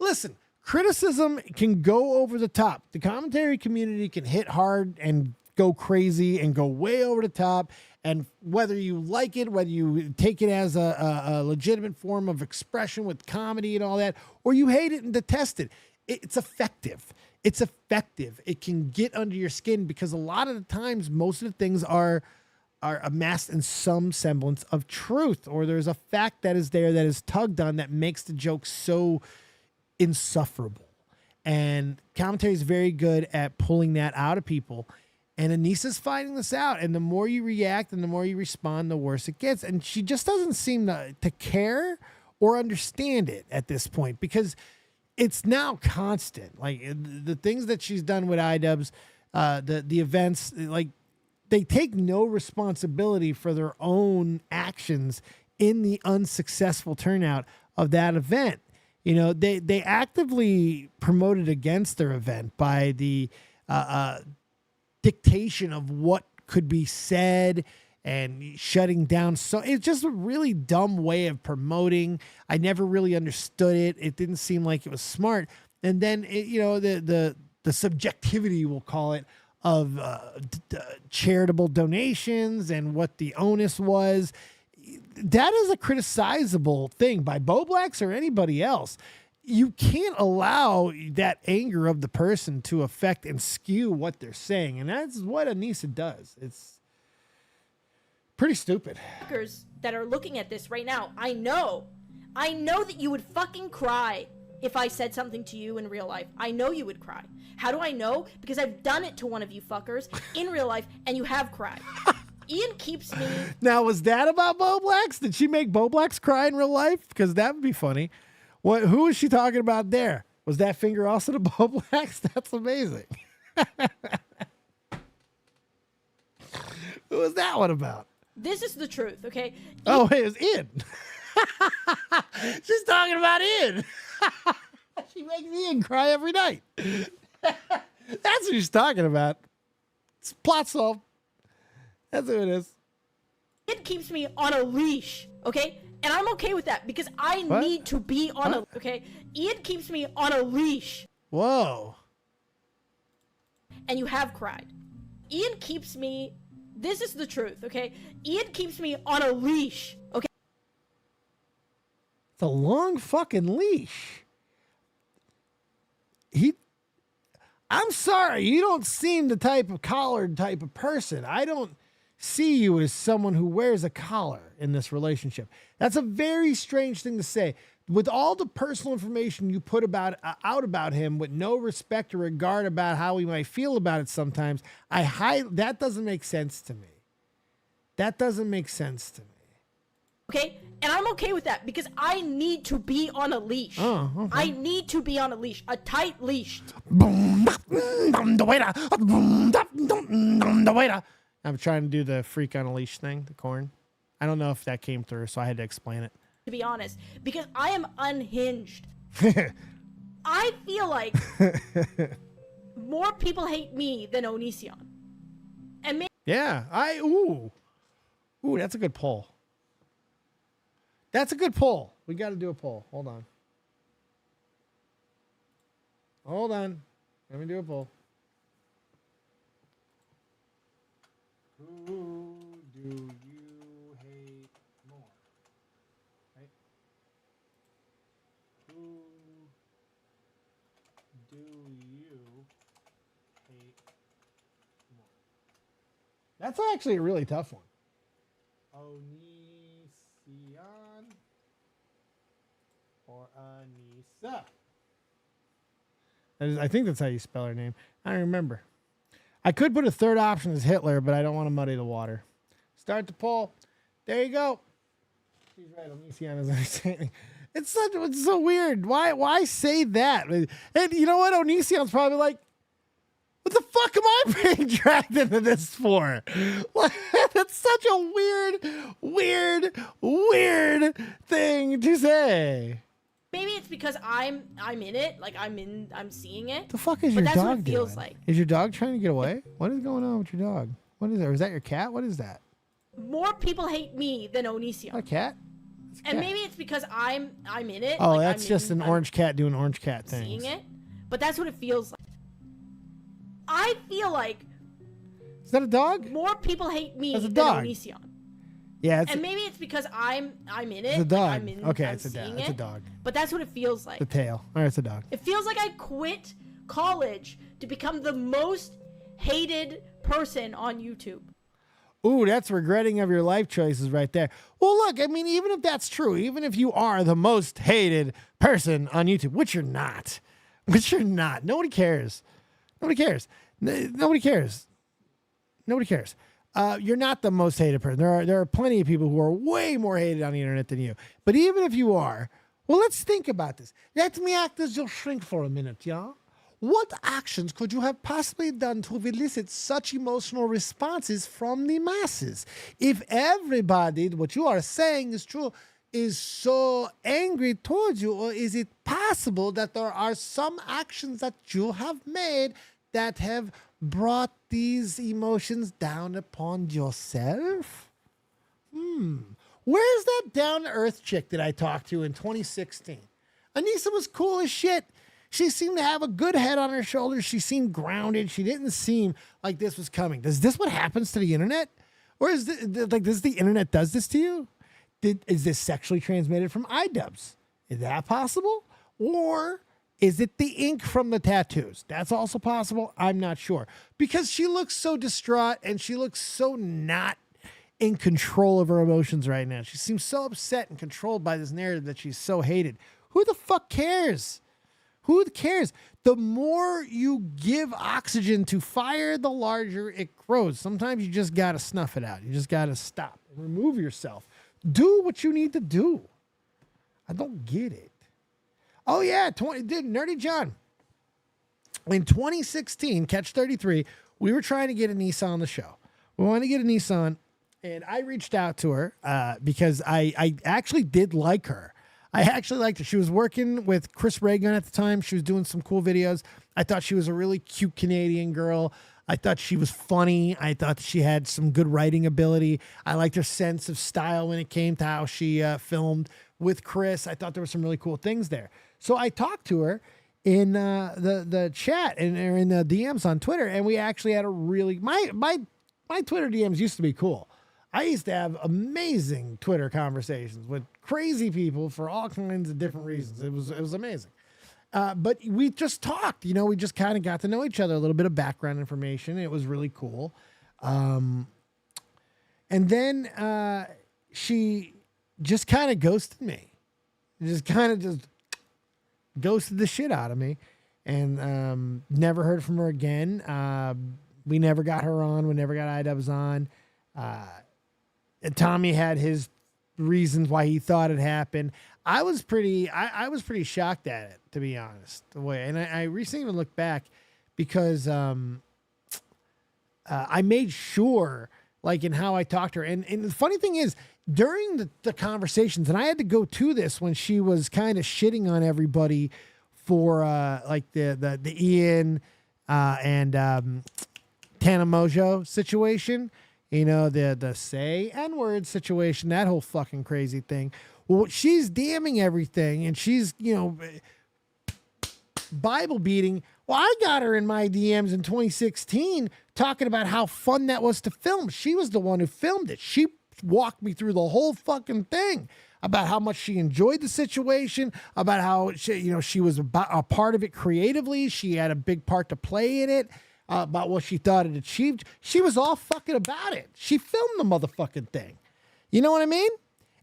listen, criticism can go over the top. The commentary community can hit hard and go crazy and go way over the top. And whether you like it, whether you take it as a legitimate form of expression with comedy and all that, or you hate it and detest it, it's effective. It's effective. It can get under your skin because a lot of the times, most of the things are amassed in some semblance of truth, or there's a fact that is there that is tugged on that makes the joke so insufferable. And commentary is very good at pulling that out of people. And Anissa's finding this out. And the more you react and the more you respond, the worse it gets. And she just doesn't seem to care or understand it at this point because it's now constant. Like the things that she's done with iDubbbz, the events, like they take no responsibility for their own actions in the unsuccessful turnout of that event. You know, they actively promoted against their event by the dictation of what could be said and shutting down. So it's just a really dumb way of promoting. I never really understood it. It didn't seem like it was smart. And then, the subjectivity, we'll call it, of charitable donations and what the onus was. That is a criticizable thing by Bo Blacks or anybody else. You can't allow that anger of the person to affect and skew what they're saying. And that's what Anissa does. It's pretty stupid. That are looking at this right now, I know that you would fucking cry if I said something to you in real life. I know you would cry. How do I know? Because I've done it to one of you fuckers in real life, and you have cried. Ian keeps me... Now, was that about Bo Blacks? Did she make Bo Blacks cry in real life? Because that would be funny. Who was she talking about there? Was that finger also to Bo Blacks? That's amazing. Who was that one about? This is the truth, okay? Oh, it was Ian. She's talking about Ian. She makes Ian cry every night. That's what she's talking about. It's plot solved. That's who it is. It keeps me on a leash, okay? And I'm okay with that because I need to be on a... Okay? Ian keeps me on a leash. Whoa. And you have cried. Ian keeps me... This is the truth, okay? Ian keeps me on a leash, okay? It's a long fucking leash. I'm sorry, you don't seem the type of collared type of person. I don't see you as someone who wears a collar in this relationship. That's a very strange thing to say. With all the personal information you put out about him, with no respect or regard about how he might feel about it sometimes, that doesn't make sense to me. That doesn't make sense to me. Okay? And I'm okay with that because I need to be on a leash. Oh, okay. I need to be on a leash, a tight leash. I'm trying to do the freak on a leash thing, the corn. I don't know if that came through, so I had to explain it. To be honest, because I am unhinged. I feel like more people hate me than Onision. And yeah, ooh, that's a good poll. That's a good poll. We got to do a poll. Hold on. Let me do a poll. Who do you hate more? Right? Who do you hate more? That's actually a really tough one. Onision or Anissa? I think that's how you spell her name. I don't remember. I could put a third option as Hitler, but I don't want to muddy the water. Start the poll. There you go. She's right. Onision is understanding. It's so weird. Why say that? And you know what? Onision's probably like, what the fuck am I being dragged into this for? That's such a weird thing to say. maybe it's because I'm in it, like I'm seeing it. The fuck is but your that's dog what it feels doing? like. Is your dog trying to get away? What is going on with your dog? What is that? Is that your cat? What is that? More people hate me than Onision. A cat? And maybe it's because I'm in it. Oh, like that's just an orange cat doing orange cat things. Seeing it, but that's what it feels like. I feel like that a dog? More people hate me That's a than dog. Onision. Yeah, And maybe it's because I'm in it. it's a dog. Like, I'm in, Okay, I'm it's a dog. seeing It's a it. dog. But that's what it feels like. The tail. All right, it's a dog. It feels like I quit college to become the most hated person on YouTube. Ooh, that's regretting of your life choices right there. Well, look, I mean, even if that's true, even if you are the most hated person on YouTube, which you're not, nobody cares. Nobody cares. Nobody cares. Nobody cares. You're not the most hated person. There are plenty of people who are way more hated on the internet than you. But even if you are, well, let's think about this. Let me act as your shrink for a minute, yeah? What actions could you have possibly done to elicit such emotional responses from the masses? If everybody, what you are saying is true, is so angry towards you, or is it possible that there are some actions that you have made that have brought these emotions down upon yourself? Where's that down-to-earth chick that I talked to in 2016? Anissa was cool as shit. She seemed to have a good head on her shoulders. She seemed grounded. She didn't seem like this was coming. Is this what happens to the internet? Or is does the internet does this to you? Is this sexually transmitted from iDubbbz? Is that possible? Or is it the ink from the tattoos? That's also possible. I'm not sure. Because she looks so distraught and she looks so not in control of her emotions right now. She seems so upset and controlled by this narrative that she's so hated. Who the fuck cares? Who cares? The more you give oxygen to fire, the larger it grows. Sometimes you just got to snuff it out. You just got to stop and remove yourself. Do what you need to do. I don't get it. Oh, yeah. Nerdy John. In 2016, Catch 33, we were trying to get Anissa on the show. We wanted to get Anissa on, and I reached out to her because I actually did like her. I actually liked her. She was working with Chris Reagan at the time. She was doing some cool videos. I thought she was a really cute Canadian girl. I thought she was funny. I thought she had some good writing ability. I liked her sense of style when it came to how she filmed with Chris. I thought there were some really cool things there. So I talked to her in the chat and in the DMs on Twitter, and we actually had a really my Twitter DMs used to be cool. I used to have amazing Twitter conversations with crazy people for all kinds of different reasons. It was amazing. But we just talked, we just kind of got to know each other, a little bit of background information. It was really cool. And then she just kind of ghosted me. Just ghosted the shit out of me, and never heard from her again. We never got her on. We never got iDubbbz on. Tommy had his reasons why he thought it happened. I was pretty shocked at it, to be honest. And I recently even looked back because I made sure, like, in how I talked to her. And the funny thing is, during the conversations, and I had to go to this when she was kind of shitting on everybody for like the Ian and Tana Mojo situation. The say N-word situation, that whole fucking crazy thing. Well, she's damning everything, and she's, Bible beating. Well, I got her in my DMs in 2016 talking about how fun that was to film. She was the one who filmed it. She walked me through the whole fucking thing about how much she enjoyed the situation, about how she was a part of it creatively. She had a big part to play in it. About what she thought it achieved. She was all fucking about it. She filmed the motherfucking thing. You know what I mean?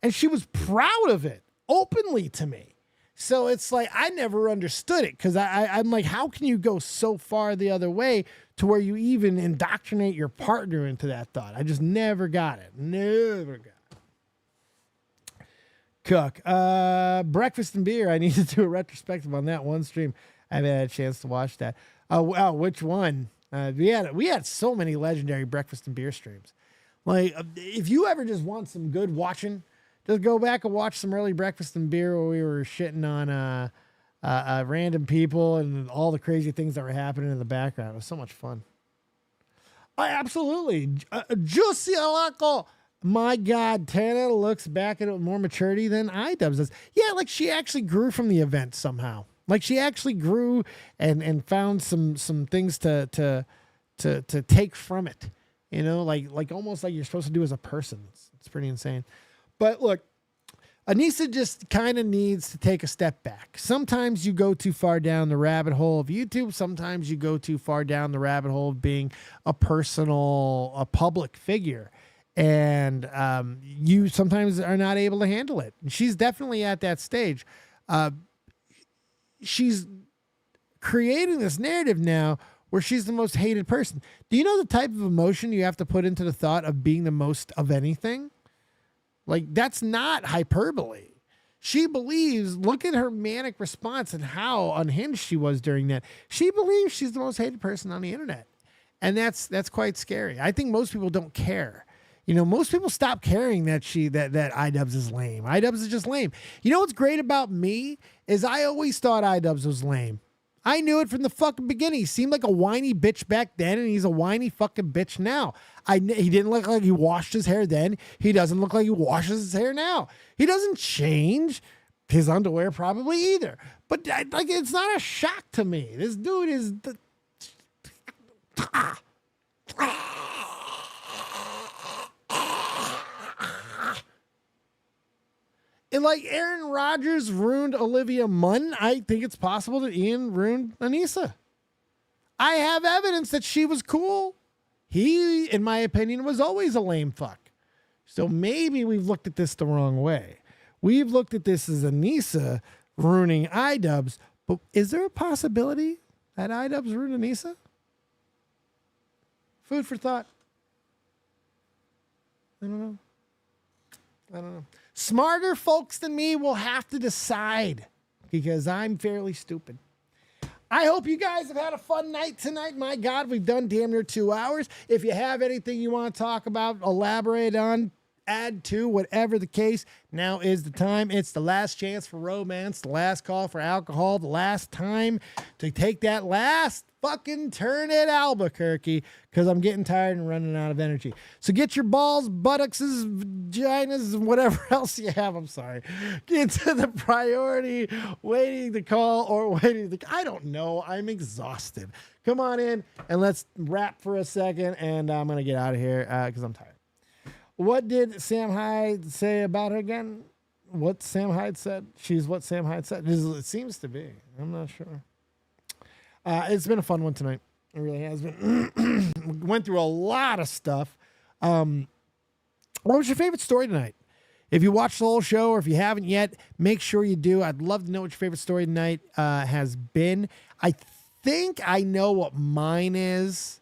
And she was proud of it openly to me. So it's like, I never understood it because I'm like, how can you go so far the other way to where you even indoctrinate your partner into that thought? I just never got it. Never got it. Cook. Breakfast and beer. I need to do a retrospective on that one stream. I haven't had a chance to watch that. Oh, wow, which one? We had so many legendary breakfast and beer streams. Like, if you ever just want some good watching, just go back and watch some early breakfast and beer where we were shitting on random people and all the crazy things that were happening in the background. It was so much fun. Absolutely. Juicy Alaco. My God, Tana looks back at it with more maturity than iDubbbz does. Yeah, like she actually grew from the event somehow. Like she actually grew and found some things to take from it. You know, like almost like you're supposed to do as a person. It's pretty insane. But look, Anissa just kind of needs to take a step back. Sometimes you go too far down the rabbit hole of YouTube. Sometimes you go too far down the rabbit hole of being a public figure. And you sometimes are not able to handle it. And she's definitely at that stage. She's creating this narrative now where she's the most hated person. Do you know the type of emotion you have to put into the thought of being the most of anything? Like, that's not hyperbole. She believes, look at her manic response and how unhinged she was during that. She believes she's the most hated person on the internet. And that's quite scary. I think most people don't care. You know, most people stop caring that iDubbbz is lame. iDubbbz is just lame. You know what's great about me is I always thought iDubbbz was lame. I knew it from the fucking beginning. He seemed like a whiny bitch back then, and he's a whiny fucking bitch now. He didn't look like he washed his hair then. He doesn't look like he washes his hair now. He doesn't change his underwear probably either. But like, it's not a shock to me. This dude is And like Aaron Rodgers ruined Olivia Munn, I think it's possible that Ian ruined Anissa. I have evidence that she was cool. He, in my opinion, was always a lame fuck. So maybe we've looked at this the wrong way. We've looked at this as Anissa ruining iDubbbz, but is there a possibility that iDubbbz ruined Anissa? Food for thought. I don't know. Smarter folks than me will have to decide because I'm fairly stupid. I hope you guys have had a fun night tonight. My God, we've done damn near 2 hours. If you have anything you want to talk about, elaborate on, add to, whatever the case, now is the time. It's the last chance for romance, the last call for alcohol, the last time to take that last fucking turn at Albuquerque because I'm getting tired and running out of energy. So get your balls, buttocks, vaginas, and whatever else you have. I'm sorry. Get to the priority waiting to call or waiting to... I don't know. I'm exhausted. Come on in and let's rap for a second and I'm going to get out of here because I'm tired. What did Sam Hyde say about her again? What Sam Hyde said? She's what Sam Hyde said. It seems to be. I'm not sure. It's been a fun one tonight. It really has been. We went through a lot of stuff. What was your favorite story tonight? If you watched the whole show or if you haven't yet, make sure you do. I'd love to know what your favorite story tonight has been. I think I know what mine is,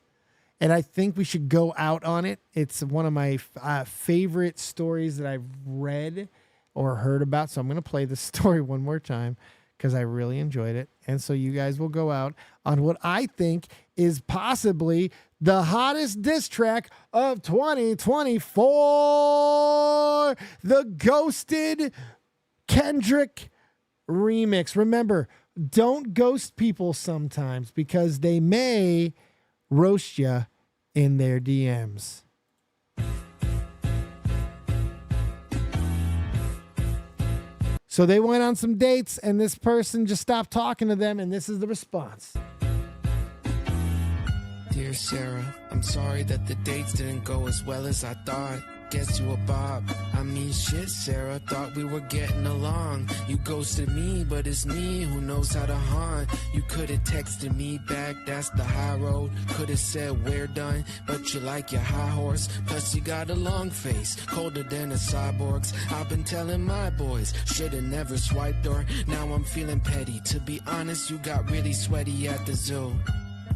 and I think we should go out on it. It's one of my favorite stories that I've read or heard about, so I'm going to play this story one more time because I really enjoyed it. And so you guys will go out on what I think is possibly the hottest diss track of 2024, the Ghosted Kendrick remix. Remember, don't ghost people sometimes because they may roast you in their DMs. So they went on some dates and this person just stopped talking to them, and this is the response. Dear Sarah, I'm sorry that the dates didn't go as well as I thought. Guess you a Bob. I mean shit, Sarah, thought we were getting along. You ghosted me, but it's me who knows how to haunt. You could've texted me back, that's the high road. Could've said we're done, but you like your high horse. Plus you got a long face, colder than a cyborg's. I've been telling my boys, should've never swiped or now I'm feeling petty. To be honest, you got really sweaty at the zoo.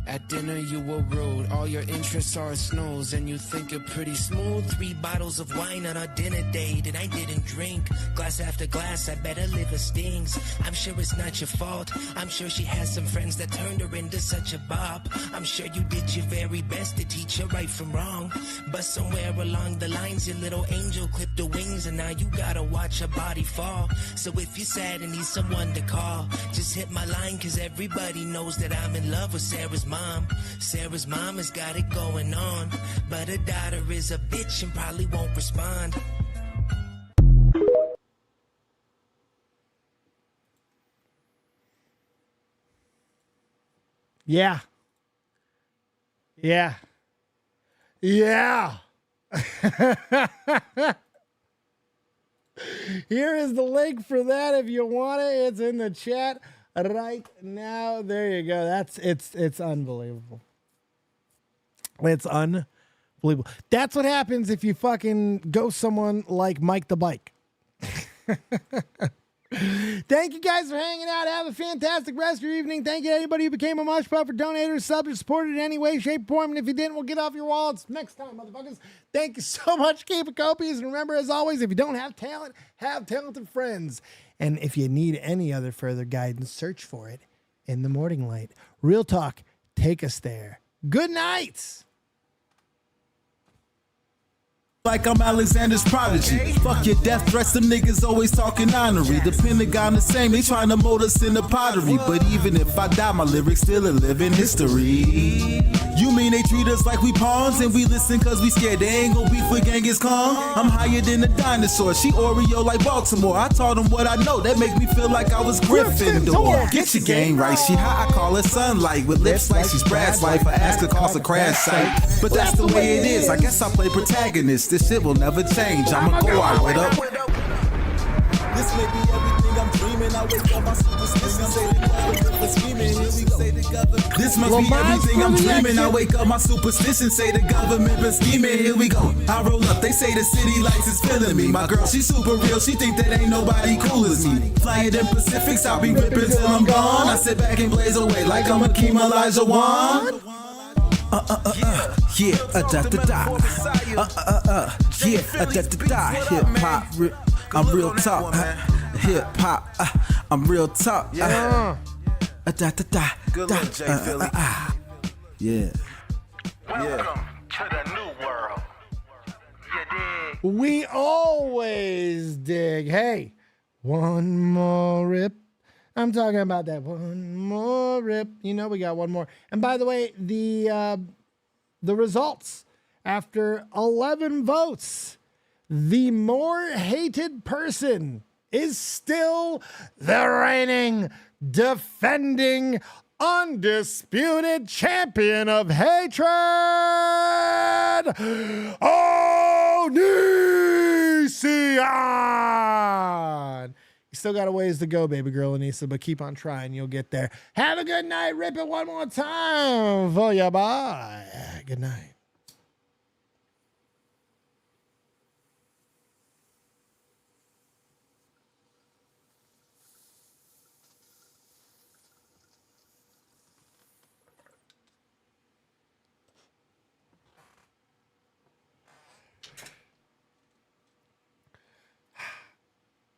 At dinner you were rude, all your interests are a snooze, and you think you're pretty smooth. 3 bottles of wine on our dinner date, and I didn't drink. Glass after glass, I bet her liver stings. I'm sure it's not your fault, I'm sure she has some friends that turned her into such a bop. I'm sure you did your very best to teach her right from wrong, but somewhere along the lines your little angel clipped her wings, and now you gotta watch her body fall. So if you're sad and need someone to call, just hit my line, cause everybody knows that I'm in love with Sarah's mom. Sarah's mom has got it going on, but her daughter is a bitch and probably won't respond. Yeah. Yeah. Here is the link for that if you want it. It's in the chat right now. There you go. It's unbelievable. It's unbelievable. That's what happens if you fucking ghost someone like Mike the Bike. Thank you guys for hanging out. Have a fantastic rest of your evening. Thank you to anybody who became a Mosh Puffer donator, sub, or supported in any way, shape, or form. And if you didn't, we'll get off your wallets next time, motherfuckers. Thank you so much. Keep it copious. And remember, as always, if you don't have talent, have talented friends. And if you need any other further guidance, search for it in the morning light. Real Talk, take us there. Good night. Like I'm Alexander's prodigy. Fuck your death threats, them niggas always talking honorary. The Pentagon the same, they trying to mold us in the pottery. But even if I die, my lyrics still a living history. You mean they treat us like we pawns and we listen cause we scared they ain't gon' beef with Genghis Khan? I'm higher than a dinosaur, she Oreo like Baltimore. I taught them what I know, that make me feel like I was Gryffindor. Get your game right, she hot, I call her sunlight. With lips like she's Brad's wife, I ask her cost a crash site. But that's the way it is, I guess I play protagonist. This shit will never change, I'ma go out with her. This may be everything I'm dreaming. I wake up, my superstition say the government was scheming. Here we go. This must be everything I'm dreaming. I wake up, my superstition say the government been scheming. Here we go. I roll up, they say the city lights is feeling me. My girl, she super real. She think that ain't nobody cool as me. Flying in Pacifics, I'll be ripping till I'm gone. I sit back and blaze away like I'm Akeem Olajuwon. Yeah, da da da. Yeah, da da da. Hip hop, I'm real talk. Hip hop, I'm real talk. Yeah. Da da da. Good luck, Jay Philly. Yeah. Welcome to the new world. You dig? We always dig. Hey, one more rip. I'm talking about that one more rip. You know we got one more. And by the way, the results after 11 votes, the more hated person is still the reigning, defending, undisputed champion of hatred, Onision. You still got a ways to go, baby girl Anissa, but keep on trying. You'll get there. Have a good night. Rip it one more time for ya. Bye. Good night.